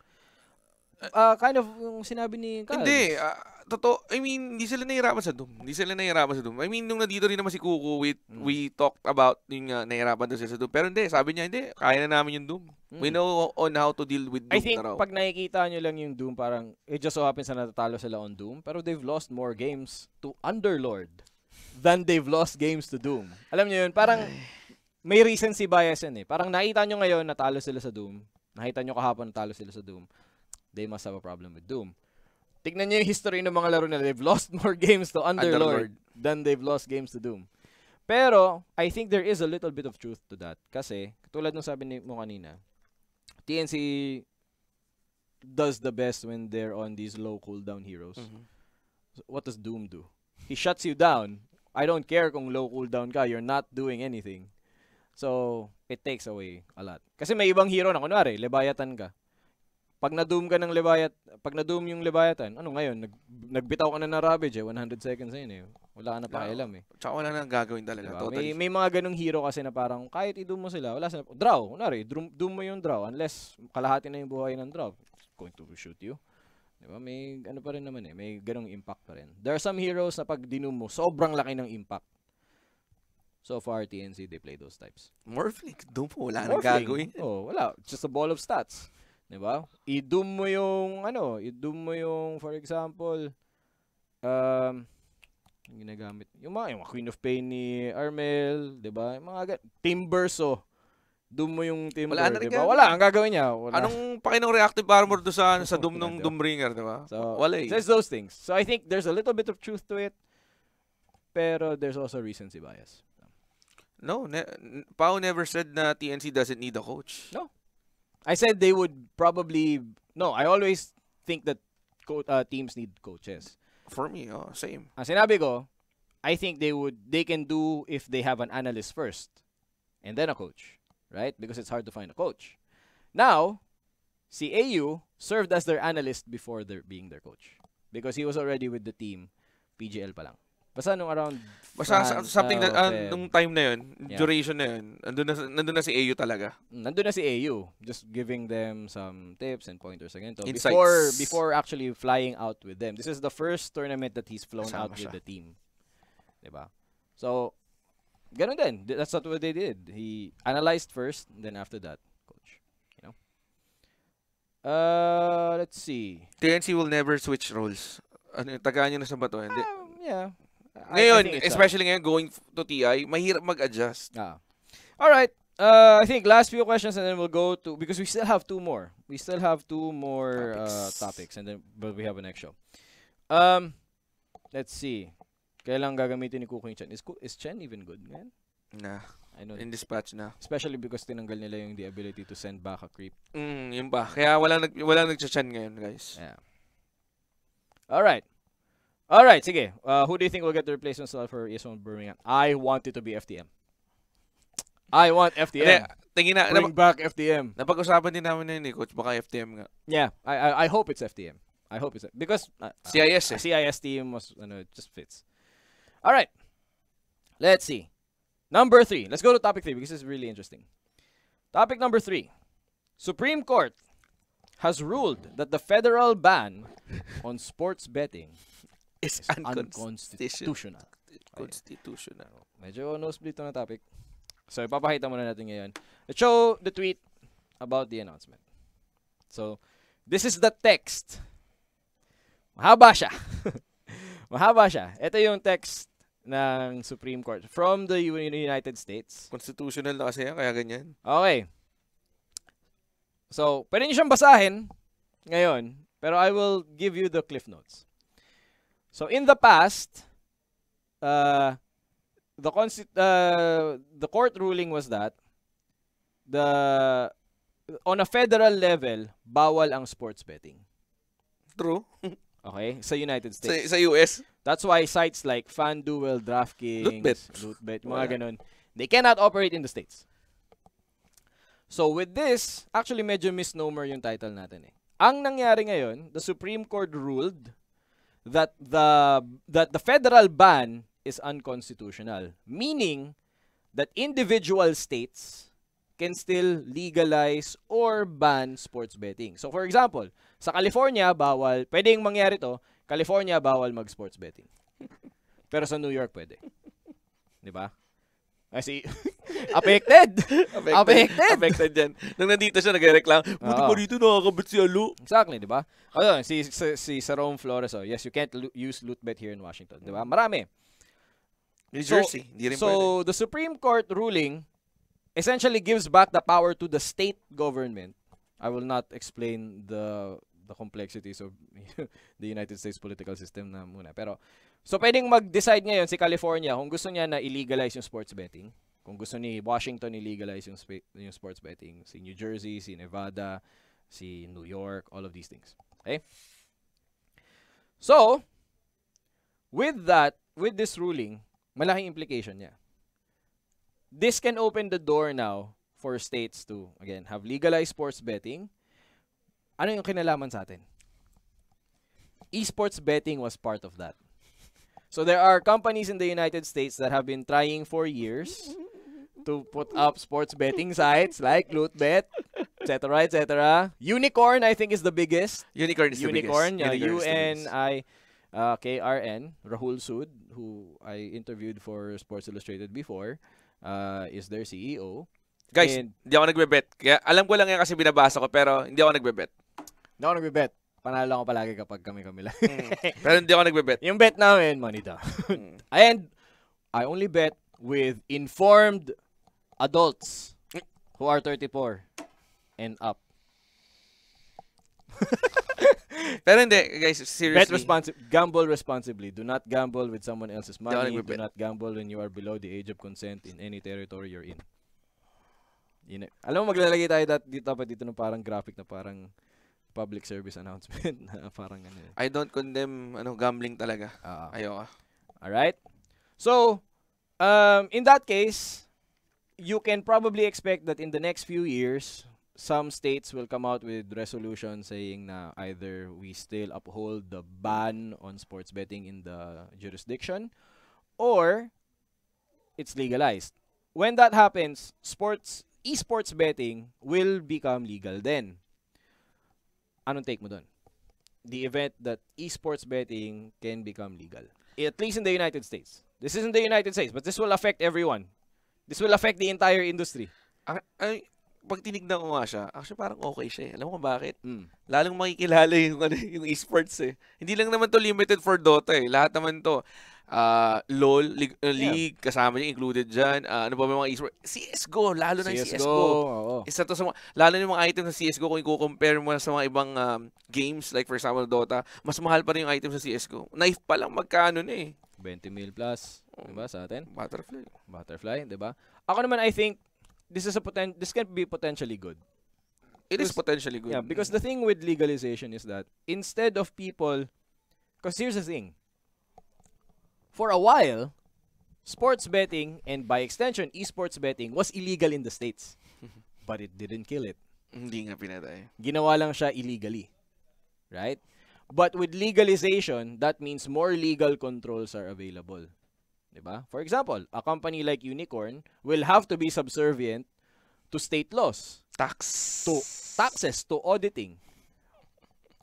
Kind of yung sinabi ni Calves. Hindi. Totoo. I mean, hindi sila nahihirapan sa Doom. I mean, nung nandito rin naman si Kuku, we talked about yung nahihirapan doon sila sa Doom. Pero hindi, sabi niya, hindi. Kaya na namin yung Doom. We know on how to deal with Doom. I think pag nakikita nyo lang yung Doom, parang it just so happens na natatalo sila on Doom. Pero they've lost more games to Underlord than they've lost games to Doom. Alam nyo yun, parang may recency bias yan eh. Parang nakita nyo ngayon natalo sila sa Doom. Nakita nyo kahapon natalo sila sa Doom. They must have a problem with Doom. Tignan nyo yung history ng mga laro nila. They've lost more games to Underlord than they've lost games to Doom. Pero, I think there is a little bit of truth to that. Kasi, katulad nung sabi mo kanina, TNC does the best when they're on these low cooldown heroes. So, what does Doom do? He shuts you down. I don't care kung low cooldown ka. You're not doing anything. So, it takes away a lot. Kasi may ibang hero na, kunwari, Leviathan ka. Pag na-doom ka ng pag na-doom yung Leviathan, ano ngayon, nagbitaw ka na ng Ravage 100 seconds na yun eh. Wala ka na pakialam eh. Tsaka wala nang gagawin talaga. Diba? Totally. May mga ganung hero kasi na parang kahit i-doom mo sila, wala sila. Draw, kunwari, doom mo yung draw unless kalahati na yung buhay ng draw. It's going to shoot you. Diba? May ano pa rin naman eh. May ganung impact pa rin. There are some heroes na pag dinoom mo, sobrang laki ng impact. So far, TNC, they play those types. Morphling, doon po, wala nang gagawin. Oh, wala. Just a ball of stats. Diba? I-doom mo yung, for example, yung ginagamit, yung mga Queen of Pain ni Armel, diba? Yung mga Timberso. Doom mo yung Timber, wala na rin diba? Wala, ang gagawin niya. Wala. Anong pakinong reactive armor doon sa Doom ng Doombringer, diba? So, wala eh. So it's those things. So I think there's a little bit of truth to it, pero there's also recency bias. No, Pao never said na TNC doesn't need a coach. No. I said they would probably... No, I always think that teams need coaches. For me, same. Ang sinabi ko, I think they can do if they have an analyst first and then a coach, right? Because it's hard to find a coach. Now, si AU served as their analyst before being their coach because he was already with the team PGL pa lang. Basta nung around something that nung time na yun, Yeah. duration na yun, nandun na si AU talaga. Nandun na si AU, just giving them some tips and pointers again. Insights. Before actually flying out with them. This is the first tournament that he's flown Kasama out with siya. the team. Diba? So, ganun din. That's what they did. He analyzed first, then after that, coach. You know? Let's see. TNC will never switch roles. Ano, tagaan nyo na sa bato. Hindi. Yeah. Ngayon, I think it's especially ngayon going to TI, mahirap mag-adjust. All right. I think last few questions and then we'll go to, because we still have two more. We still have two more topics and then but we have a next show. Let's see. Kailan gagamitin ni Kuko yung Chen? Is Chen even good ngayon? Nah. I know. In dispatch na. Especially because tinanggal nila yung the ability to send back a creep. Yun ba? Kaya walang nag-chan ngayon, guys. Yeah. All right, sige. Who do you think will get the replacement slot for ES1 Birmingham? I want it to be FTM. I want FTM. Tingin na, Bring back FTM. napag-usapan din namin na yun, Coach. Baka FTM nga. Yeah, I hope it's FTM. I hope it's because CIS eh. CIS team was it just fits. All right. Let's see. Number 3. Let's go to topic 3 because it's really interesting. Topic number 3. Supreme Court has ruled that the federal ban on sports betting is unconstitutional. Constitutional. Medyo nosebleed na topic. So, ipapakita muna natin ngayon. Let's show the tweet about the announcement. So, this is the text. Mahaba siya. Mahaba siya. Ito yung text ng Supreme Court from the United States. Constitutional na kasi yan, kaya ganyan. Okay. So, pwede niyo siyang basahin ngayon, pero I will give you the cliff notes. So, in the past, the court ruling was that on a federal level, bawal ang sports betting. True. Okay? Sa United States. Sa US. That's why sites like FanDuel, DraftKings, Lootbet, mga Wala. ganun, they cannot operate in the States. So with this, actually medyo misnomer yung title natin eh. Ang nangyari ngayon, the Supreme Court ruled that the federal ban is unconstitutional, meaning that individual states can still legalize or ban sports betting. So for example, sa California bawal, pwedeng mangyari to, California bawal mag-sports betting. Pero sa New York pwede. 'Di ba? Kasi affected. Affected yan. Nung nandito siya, nagreklamo. Buti pa dito nakakabit si Alo. Exactly, di ba? Ayun, si Jerome Flores, yes, you can't use Lootbet here in Washington. Di ba? Marami. New Jersey. Hindi rin pwede. So, the Supreme Court ruling essentially gives back the power to the state government. I will not explain the complexities of the United States political system na muna. Pero, so pwedeng mag-decide ngayon si California kung gusto niya na illegalize yung sports betting. Kung gusto ni Washington illegalize yung sports betting. Si New Jersey, si Nevada, si New York, all of these things. Okay? So, with this ruling, malaking implication niya. This can open the door now for states to, again, have legalized sports betting. Ano yung kinalaman sa atin? Esports betting was part of that. So there are companies in the United States that have been trying for years to put up sports betting sites like LootBet, etc., etc. Unicorn, I think, is the biggest. Unicorn is the biggest. UNIKRN, Rahul Sood, who I interviewed for Sports Illustrated before, is their CEO. Guys, hindi ako nagbe-bet. Kaya alam ko lang yan kasi binabasa ko, pero hindi ako nagbe-bet. Hindi ako nagbe-bet. Panalo ako palagi kapag kami lang. Pero hindi ako nagbe-bet. Yung bet namin, money down. And I only bet with informed adults who are 34 and up. Pero hindi, guys, seriously. Gamble responsibly. Do not gamble with someone else's money. Do not gamble when you are below the age of consent in any territory you're in. Alam mo, maglalagay tayo dito ng parang graphic na parang public service announcement na parang ano. I don't condemn gambling talaga. Ayoko. Alright? So, in that case, you can probably expect that in the next few years, some states will come out with resolutions saying na either we still uphold the ban on sports betting in the jurisdiction or it's legalized. When that happens, esports betting will become legal then. Anong take mo dun? The event that esports betting can become legal. At least in the United States. This isn't the United States, but this will affect everyone. This will affect the entire industry. Pag tinignan ko nga siya, actually parang okay siya eh. Alam mo bakit? Lalong makikilala yung esports eh. Hindi lang naman to limited for Dota eh. Lahat naman to. LOL, League, kasama niya, included dyan. Ano ba mga esports? CSGO, lalo na yung CSGO. Isa to sa lalo na yung mga items sa CSGO kung i-compare mo sa mga ibang games, like for example Dota, mas mahal pa rin yung item sa CSGO. Knife pa lang magkano na eh. 20 mil plus, diba sa atin? Butterfly, diba? Ako naman, I think, this can be potentially good. It is potentially good. Yeah, because the thing with legalization is that instead of people, because here's the thing, for a while, sports betting and by extension, esports betting was illegal in the States. But it didn't kill it. Hindi nga pinatay. Ginawa lang siya illegally. Right? But with legalization, that means more legal controls are available. Diba? For example, a company like Unicorn will have to be subservient to state laws. To taxes, to auditing.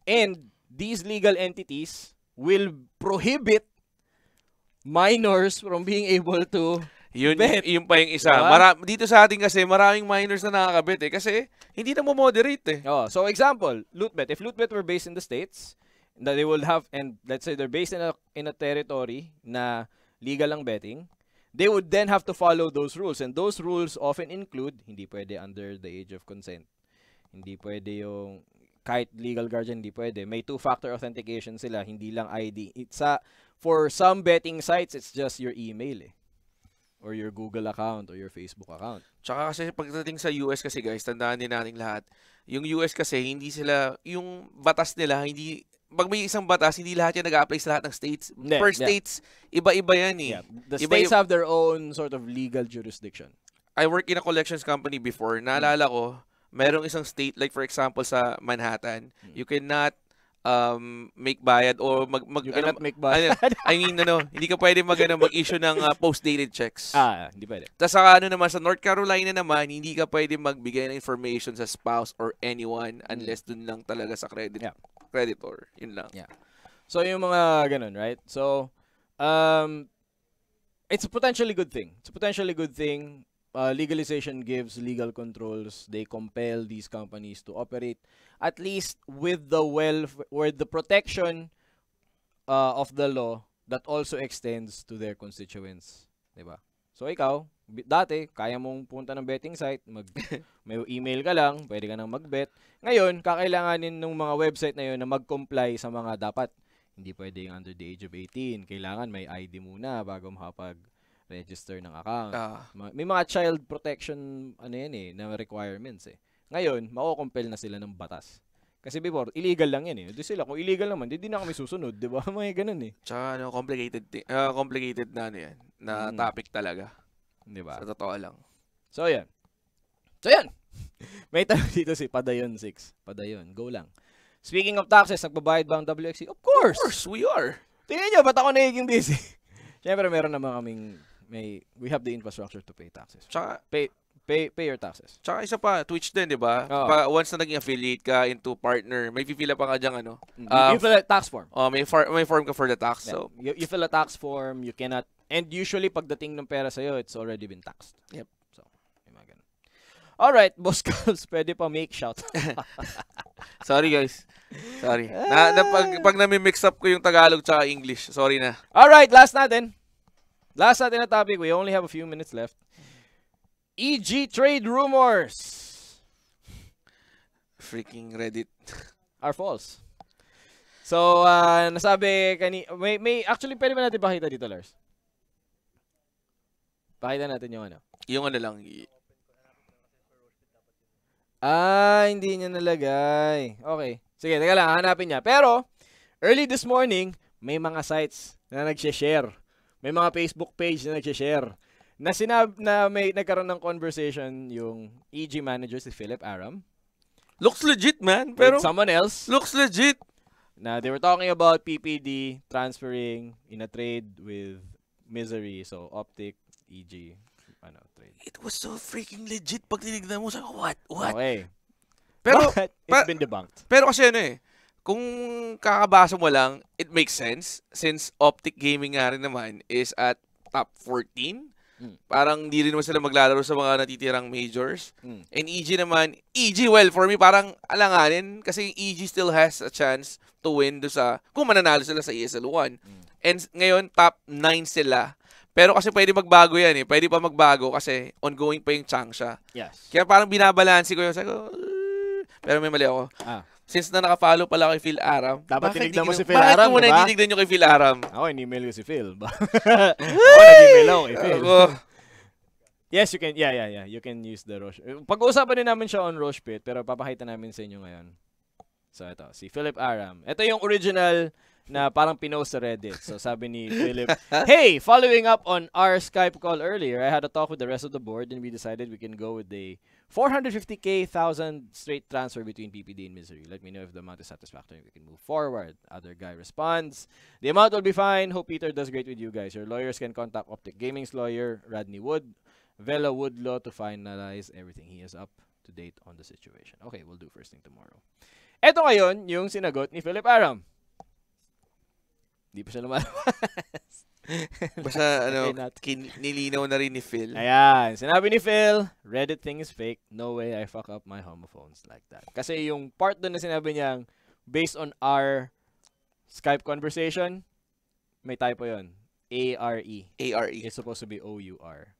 And these legal entities will prohibit minors from being able to bet. Yun pa yung isa. Diba? Dito sa atin kasi maraming minors na nakakabet eh. Kasi hindi na mo moderate eh. So example, LootBet. If LootBet were based in the States, that they will have, and let's say they're based in a territory na legal ang betting, they would then have to follow those rules. And those rules often include, hindi pwede under the age of consent. Hindi pwede yung, kahit legal guardian, hindi pwede. May two-factor authentication sila, hindi lang ID. For some betting sites, it's just your email eh. Or your Google account or your Facebook account. Tsaka kasi pagdating sa US kasi guys, tandaan din natin lahat. Yung US kasi, hindi sila, yung batas nila, hindi, pag may isang batas, hindi lahat yan nag-a-apply sa lahat ng states. Per states, iba-iba yan eh. Yeah. The states have their own sort of legal jurisdiction. I work in a collections company before. Naalala ko, merong isang state, like for example sa Manhattan, you cannot make bayad or you cannot make bayad. I mean, hindi ka pwede mag-issue ng post-dated checks. Hindi pwede. Tapos sa naman, sa North Carolina naman, hindi ka pwede magbigay ng information sa spouse or anyone unless dun lang talaga sa creditor. Yun lang. Yeah. So, yung mga ganun, right? So, it's a potentially good thing. It's a potentially good thing. Legalization gives legal controls. They compel these companies to operate at least with the protection of the law that also extends to their constituents, diba? So ikaw, Dati, kaya mong punta ng betting site, may email ka lang, pwede ka nang mag-bet. Ngayon, kakailanganin ng mga website na yun na mag-comply sa mga dapat. Hindi pwedeng under the age of 18. Kailangan may ID muna bago makapag-register ng account. May mga child protection na requirements eh. Ngayon, mako-compel na sila ng batas. Kasi before, illegal lang yan eh. Doon sila, kung illegal naman, di na kami susunod, di ba? May ganun eh. Tsaka complicated na yan, na topic talaga. Di ba? Sa totoo lang. So, yan. May tanong dito si Padayon 6. Padayon, go lang. Speaking of taxes, nagbabayad ba ang WXC? Of course! Of course, we are. Tingnan nyo, ba't ako nagiging busy? Siyempre, meron naman kaming, we have the infrastructure to pay taxes. Tsaka, Pay your taxes. Tsaka isa pa, Twitch din, di ba? Once na naging affiliate ka into partner, may pipila pa ka dyan, you fill a tax form. May form ka for the tax. Yeah. So You fill a tax form, you cannot, and usually pagdating ng pera sa'yo, it's already been taxed. Yep. So, yung mga ganun. Alright, Boss Carls, pwede pa make shout. Sorry guys. Sorry. Pag nami-mix up ko yung Tagalog tsaka English, sorry na. Alright, last natin na topic. We only have a few minutes left. EG trade rumors. Freaking Reddit. Are false. So, nasabi may actually pwede ba natin pakita dito, Lars? Pakita natin yung ano. Yung ano lang. Hindi niya nalagay. Okay. Sige, teka lang, hanapin niya. Pero, early this morning, may mga sites na nag-share. May mga Facebook page na nag-share. Na may nagkaroon ng conversation yung EG manager si Philip Aram. Looks legit, man. Pero with someone else. Looks legit. Na they were talking about PPD transferring in a trade with Misery. So, Optic, EG, trade. It was so freaking legit pag tinignan mo sa what? Okay. Pero, it's been debunked. Pero kasi kung kakabasa mo lang, it makes sense since Optic Gaming nga rin naman is at top 14. Parang hindi rin naman sila maglalaro sa mga natitirang majors. And EG naman, well, for me, parang alanganin kasi EG still has a chance to win kung mananalo sila sa ESL 1. And ngayon, top 9 sila. Pero kasi pwede magbago yan eh. Pwede pa magbago kasi ongoing pa yung Changsha. Yes. Kaya parang binabalansi ko yung pero may mali ako. Since na naka-follow pala kay Phil Aram. Dapat tinignan mo si Phil Aram, bakit mo na tinignan nyo kay Phil Aram? Ako, in-email ko si Phil. Nag-email ako kay Phil. Yes, you can. Yeah. You can use the Roche. Pag-uusapan din namin siya on Roche Pit, pero papakita namin sa inyo ngayon. So, ito. Si Philip Aram. Ito yung original na parang pinost sa Reddit. So, sabi ni Philip, hey, following up on our Skype call earlier, I had a talk with the rest of the board and we decided we can go with the 450K straight transfer between PPD and Misery. Let me know if the amount is satisfactory. We can move forward. Other guy responds, the amount will be fine. Hope Peter does great with you guys. Your lawyers can contact Optic Gaming's lawyer, Radney Wood, Vela Woodlaw, to finalize everything. He is up to date on the situation. Okay, we'll do first thing tomorrow. Ito ngayon, yung sinagot ni Philip Aram. Di pa siya lumalabas. Basta, nilinaw na rin ni Phil. Ayan, sinabi ni Phil, Reddit thing is fake. No way I fuck up my homophones like that. Kasi yung part doon na sinabi niyang, based on our Skype conversation, may typo yun. A-R-E. A-R-E. It's supposed to be O-U-R.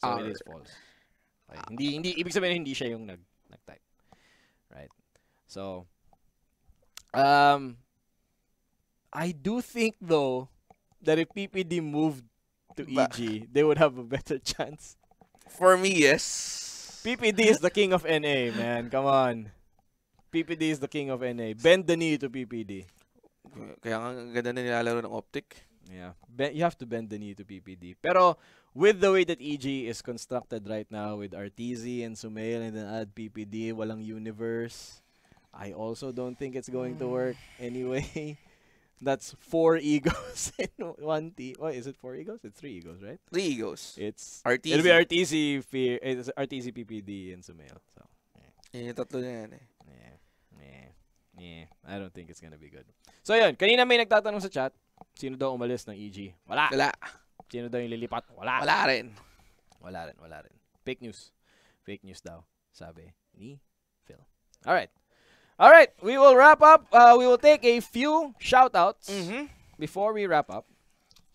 So it is false. Okay. Hindi, ibig sabihin hindi siya yung nag-type. Right? So, I do think though that if PPD moved to EG, they would have a better chance. For me, yes. PPD is the king of NA, man. Come on. PPD is the king of NA. Bend the knee to PPD. Kaya nga ang ganda na nilalaro ng Optic. Yeah. You have to bend the knee to PPD. Pero with the way that EG is constructed right now with RTZ and Sumail and then add PPD, walang universe, I also don't think it's going to work anyway. That's 4 egos in one team. What is it? 4 egos? It's 3 egos, right? 3 egos. It's RTZ. It'll be RTZ, PPD, and Sumail. So, yung tatlo na yan eh. Yeah. I don't think it's gonna be good. So, yun. Kanina may nagtatanong sa chat, sino daw umalis ng EG? Wala. Sino daw yung lilipat? Wala. Wala rin. Fake news. Fake news daw, sabi ni Phil. Alright, we will wrap up. We will take a few shoutouts before we wrap up.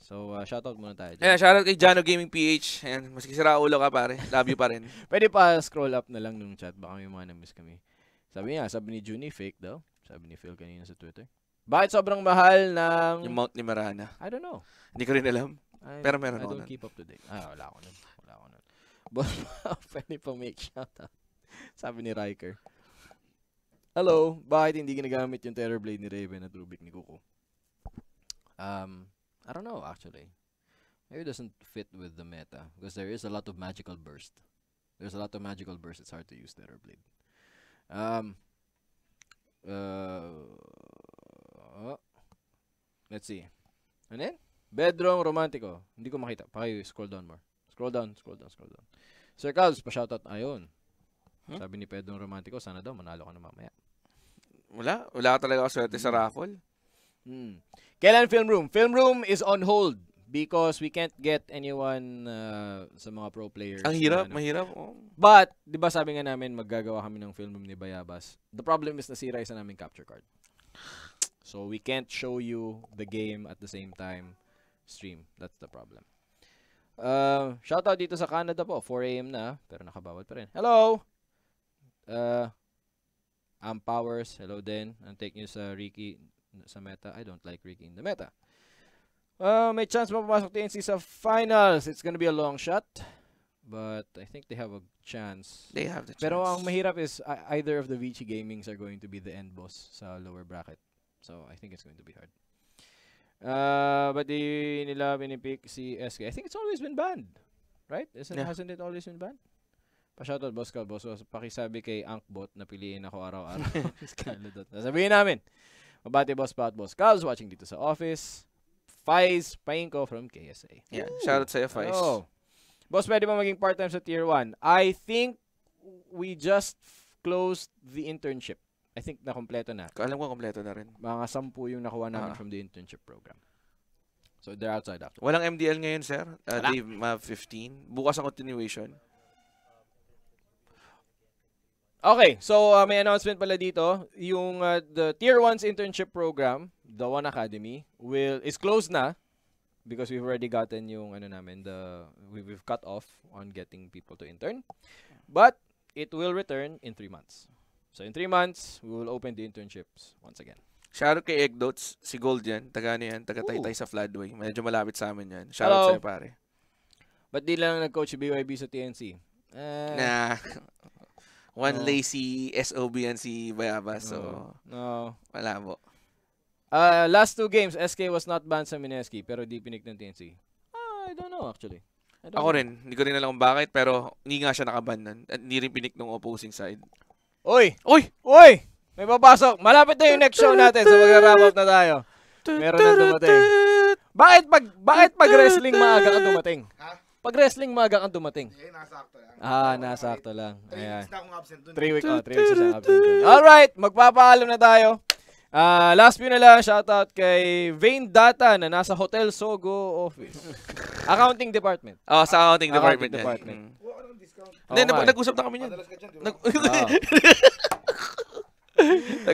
So, shoutout muna tayo dyan. Ayan, shoutout kay Jano Gaming PH. Ayan, maski sira ulo ka pare. Love you pa rin. Pwede pa scroll up na lang nung chat. Baka may mga na-miss kami. Sabi ni Junie, fake daw. Sabi ni Phil kanina sa Twitter. Bakit sobrang mahal ng... Yung Mount ni Marana. I don't know. Hindi ko rin alam. Pero meron I ako don't nun. keep up to date. Wala ako nun. Boss, pwede pa make shoutout. Sabi ni Riker. Hello, bakit hindi ginagamit yung Terrorblade ni Raven at Rubik ni Kuko? I don't know actually. Maybe it doesn't fit with the meta because there is a lot of magical burst. There's a lot of magical burst. It's hard to use Terrorblade. Let's see. Ano yan? Bedroom Romantico. Hindi ko makita. Scroll down more. Scroll down. Sir Calves, pa-shoutout. Ayun. Sabi ni Bedroom Romantico, sana daw manalo ka na mamaya. Wala talaga ako swerte sa raffle. Kailan film room? Film room is on hold because we can't get anyone sa mga pro players. Ang hirap, mahirap. Oh. But, di ba sabi nga namin, maggagawa kami ng film room ni Bayabas. The problem is nasira isa namin capture card. So, we can't show you the game at the same time stream. That's the problem. Shoutout dito sa Canada po. 4 AM na, pero nakabawal pa rin. Hello! Powers. Hello din. Ang take nyo sa Ricky sa meta. I don't like Ricky in the meta. May chance mapapasok TNC sa finals. It's gonna be a long shot. But I think they have a chance. They have the chance. Pero ang mahirap is either of the Vici Gamings are going to be the end boss sa lower bracket. So I think it's going to be hard. But di nila pinipick si SK. I think it's always been banned. Right? Hasn't it always been banned? Pa-shoutout, boss ka, boss. Pakisabi kay Ankbot na piliin ako araw-araw. Sabihin namin. Mabati, boss, boss. Cal's watching dito sa office. Faiz Painko from KSA. Yeah, shoutout sa'yo, Faiz. Oh. Boss, pwede ba maging part-time sa Tier 1? I think we just closed the internship. I think na kompleto na. Alam ko kompleto na rin. Mga 10 yung nakuha namin from the internship program. So, they're outside after. Walang MDL ngayon, sir. Dave, 15. Bukas ang continuation. Okay, so may announcement pala dito. Yung the Tier 1's internship program, the One Academy, is closed na because we've already gotten yung we've cut off on getting people to intern. But it will return in 3 months. So in 3 months, we will open the internships once again. Shoutout kay Eggdots, si Gold yan. Taga Taytay sa Floodway. Medyo malapit sa amin yan. Shoutout sa'yo, pare. Ba't di lang nag-coach si BYB sa TNC? Nah. One lazy SOB yan si Bayabas. So, wala po. Last 2 games, SK was not banned sa Mineski, pero di pinik ng TNC. I don't know actually. Ako rin. Hindi ko rin alam kung bakit, pero hindi nga siya nakaban nun. At hindi rin pinik ng opposing side. Oy! Oy! Oy! May papasok. Malapit na yung next show natin, so mag-wrap up na tayo. Meron na dumating. Bakit pag wrestling maaga ka dumating? Pag wrestling maaga kang dumating. Nasakto lang. Nasakto lang. 3 weeks na akong absent dun. 3 weeks na absent dun. Alright, magpapaalam na tayo. Last view na lang, shoutout kay Vane Data na nasa Hotel Sogo office. Accounting department. Sa accounting department. Huwag ka ng discount. Hindi, nag-usap na kami niyan. Madalas ka dyan, di ba?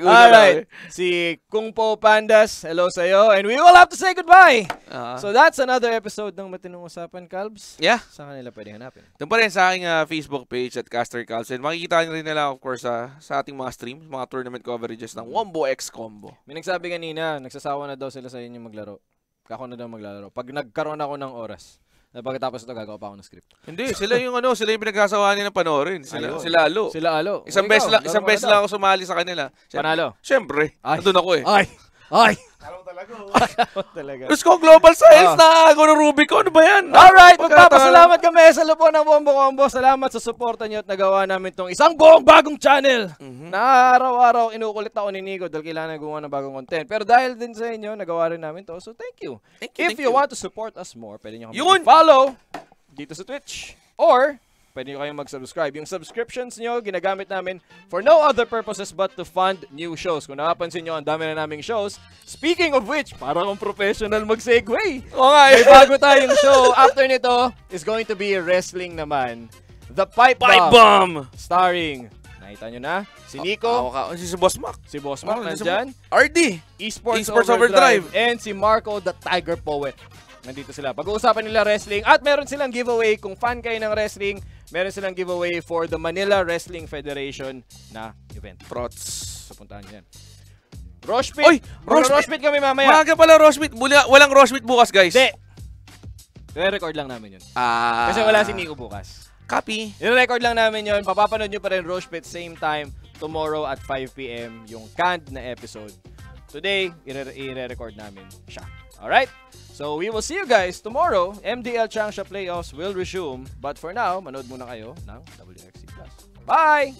Alright, si Kung Po Pandas, hello sa'yo. And we will have to say goodbye. So that's another episode ng Matinong Usapan, Calbs. Yeah. Saan kanila pwede hanapin? Doon pa rin sa aking Facebook page at Caster Calbs. And makikita nyo rin nila, of course, sa ating mga streams, mga tournament coverages ng Wombo X Combo. May nagsabi kanina, nagsasawa na daw sila sa inyo maglaro. Ako na daw maglalaro. Pag nagkaroon ako ng oras, na pagkatapos ito, gagawa pa ako ng script. Hindi, sila yung pinagkasawaan nila panoorin. Sila Alo. Isang beses lang ako sumali sa kanila. Panalo? Siyempre. Nandun ako eh. Ay! Araw talaga. Talaga. Diyos ko, Global Science na ako ng Rubicon. Ano ba yan? Alright, magpapasalamat kami sa lupo ng Wombo Combo. Salamat sa suporta niyo at nagawa namin itong isang buong bagong channel. Na araw-araw inukulit ako ni Nico dahil kailangan gumawa ng bagong content. Pero dahil din sa inyo, nagawa rin namin to. So thank you. If you want to support us more, pwede nyo kami follow dito sa Twitch. Or pwede nyo kayong mag-subscribe. Yung subscriptions nyo, ginagamit namin for no other purposes but to fund new shows. Kung nakapansin nyo, ang dami na naming shows. Speaking of which, parang akong professional mag-segue. May bago tayong show. After nito, is going to be wrestling naman. The Pipe Bomb. Starring, nakita nyo na, si Nico. Si Boss Mac. Si Boss Mac nandyan. RD. Esports Overdrive. And si Marco, the Tiger Poet. Nandito sila. Pag-uusapan nila wrestling at meron silang giveaway. Kung fan kayo ng wrestling, meron silang giveaway for the Manila Wrestling Federation na event. Prots. So, puntahan nyo yan. Roshpit! Oy! Roshpit kami mamaya. Maaga pala Roshpit. Walang Roshpit bukas, guys. Hindi. I-record lang namin yun. Kasi wala si Nico bukas. Copy. I-record lang namin yun. Papapanood nyo pa rin Roshpit same time tomorrow at 5 p.m. yung canned na episode. Today, i-record namin siya. Alright? So, we will see you guys tomorrow. MDL Changsha playoffs will resume. But for now, manood muna kayo ng WXC+. Bye!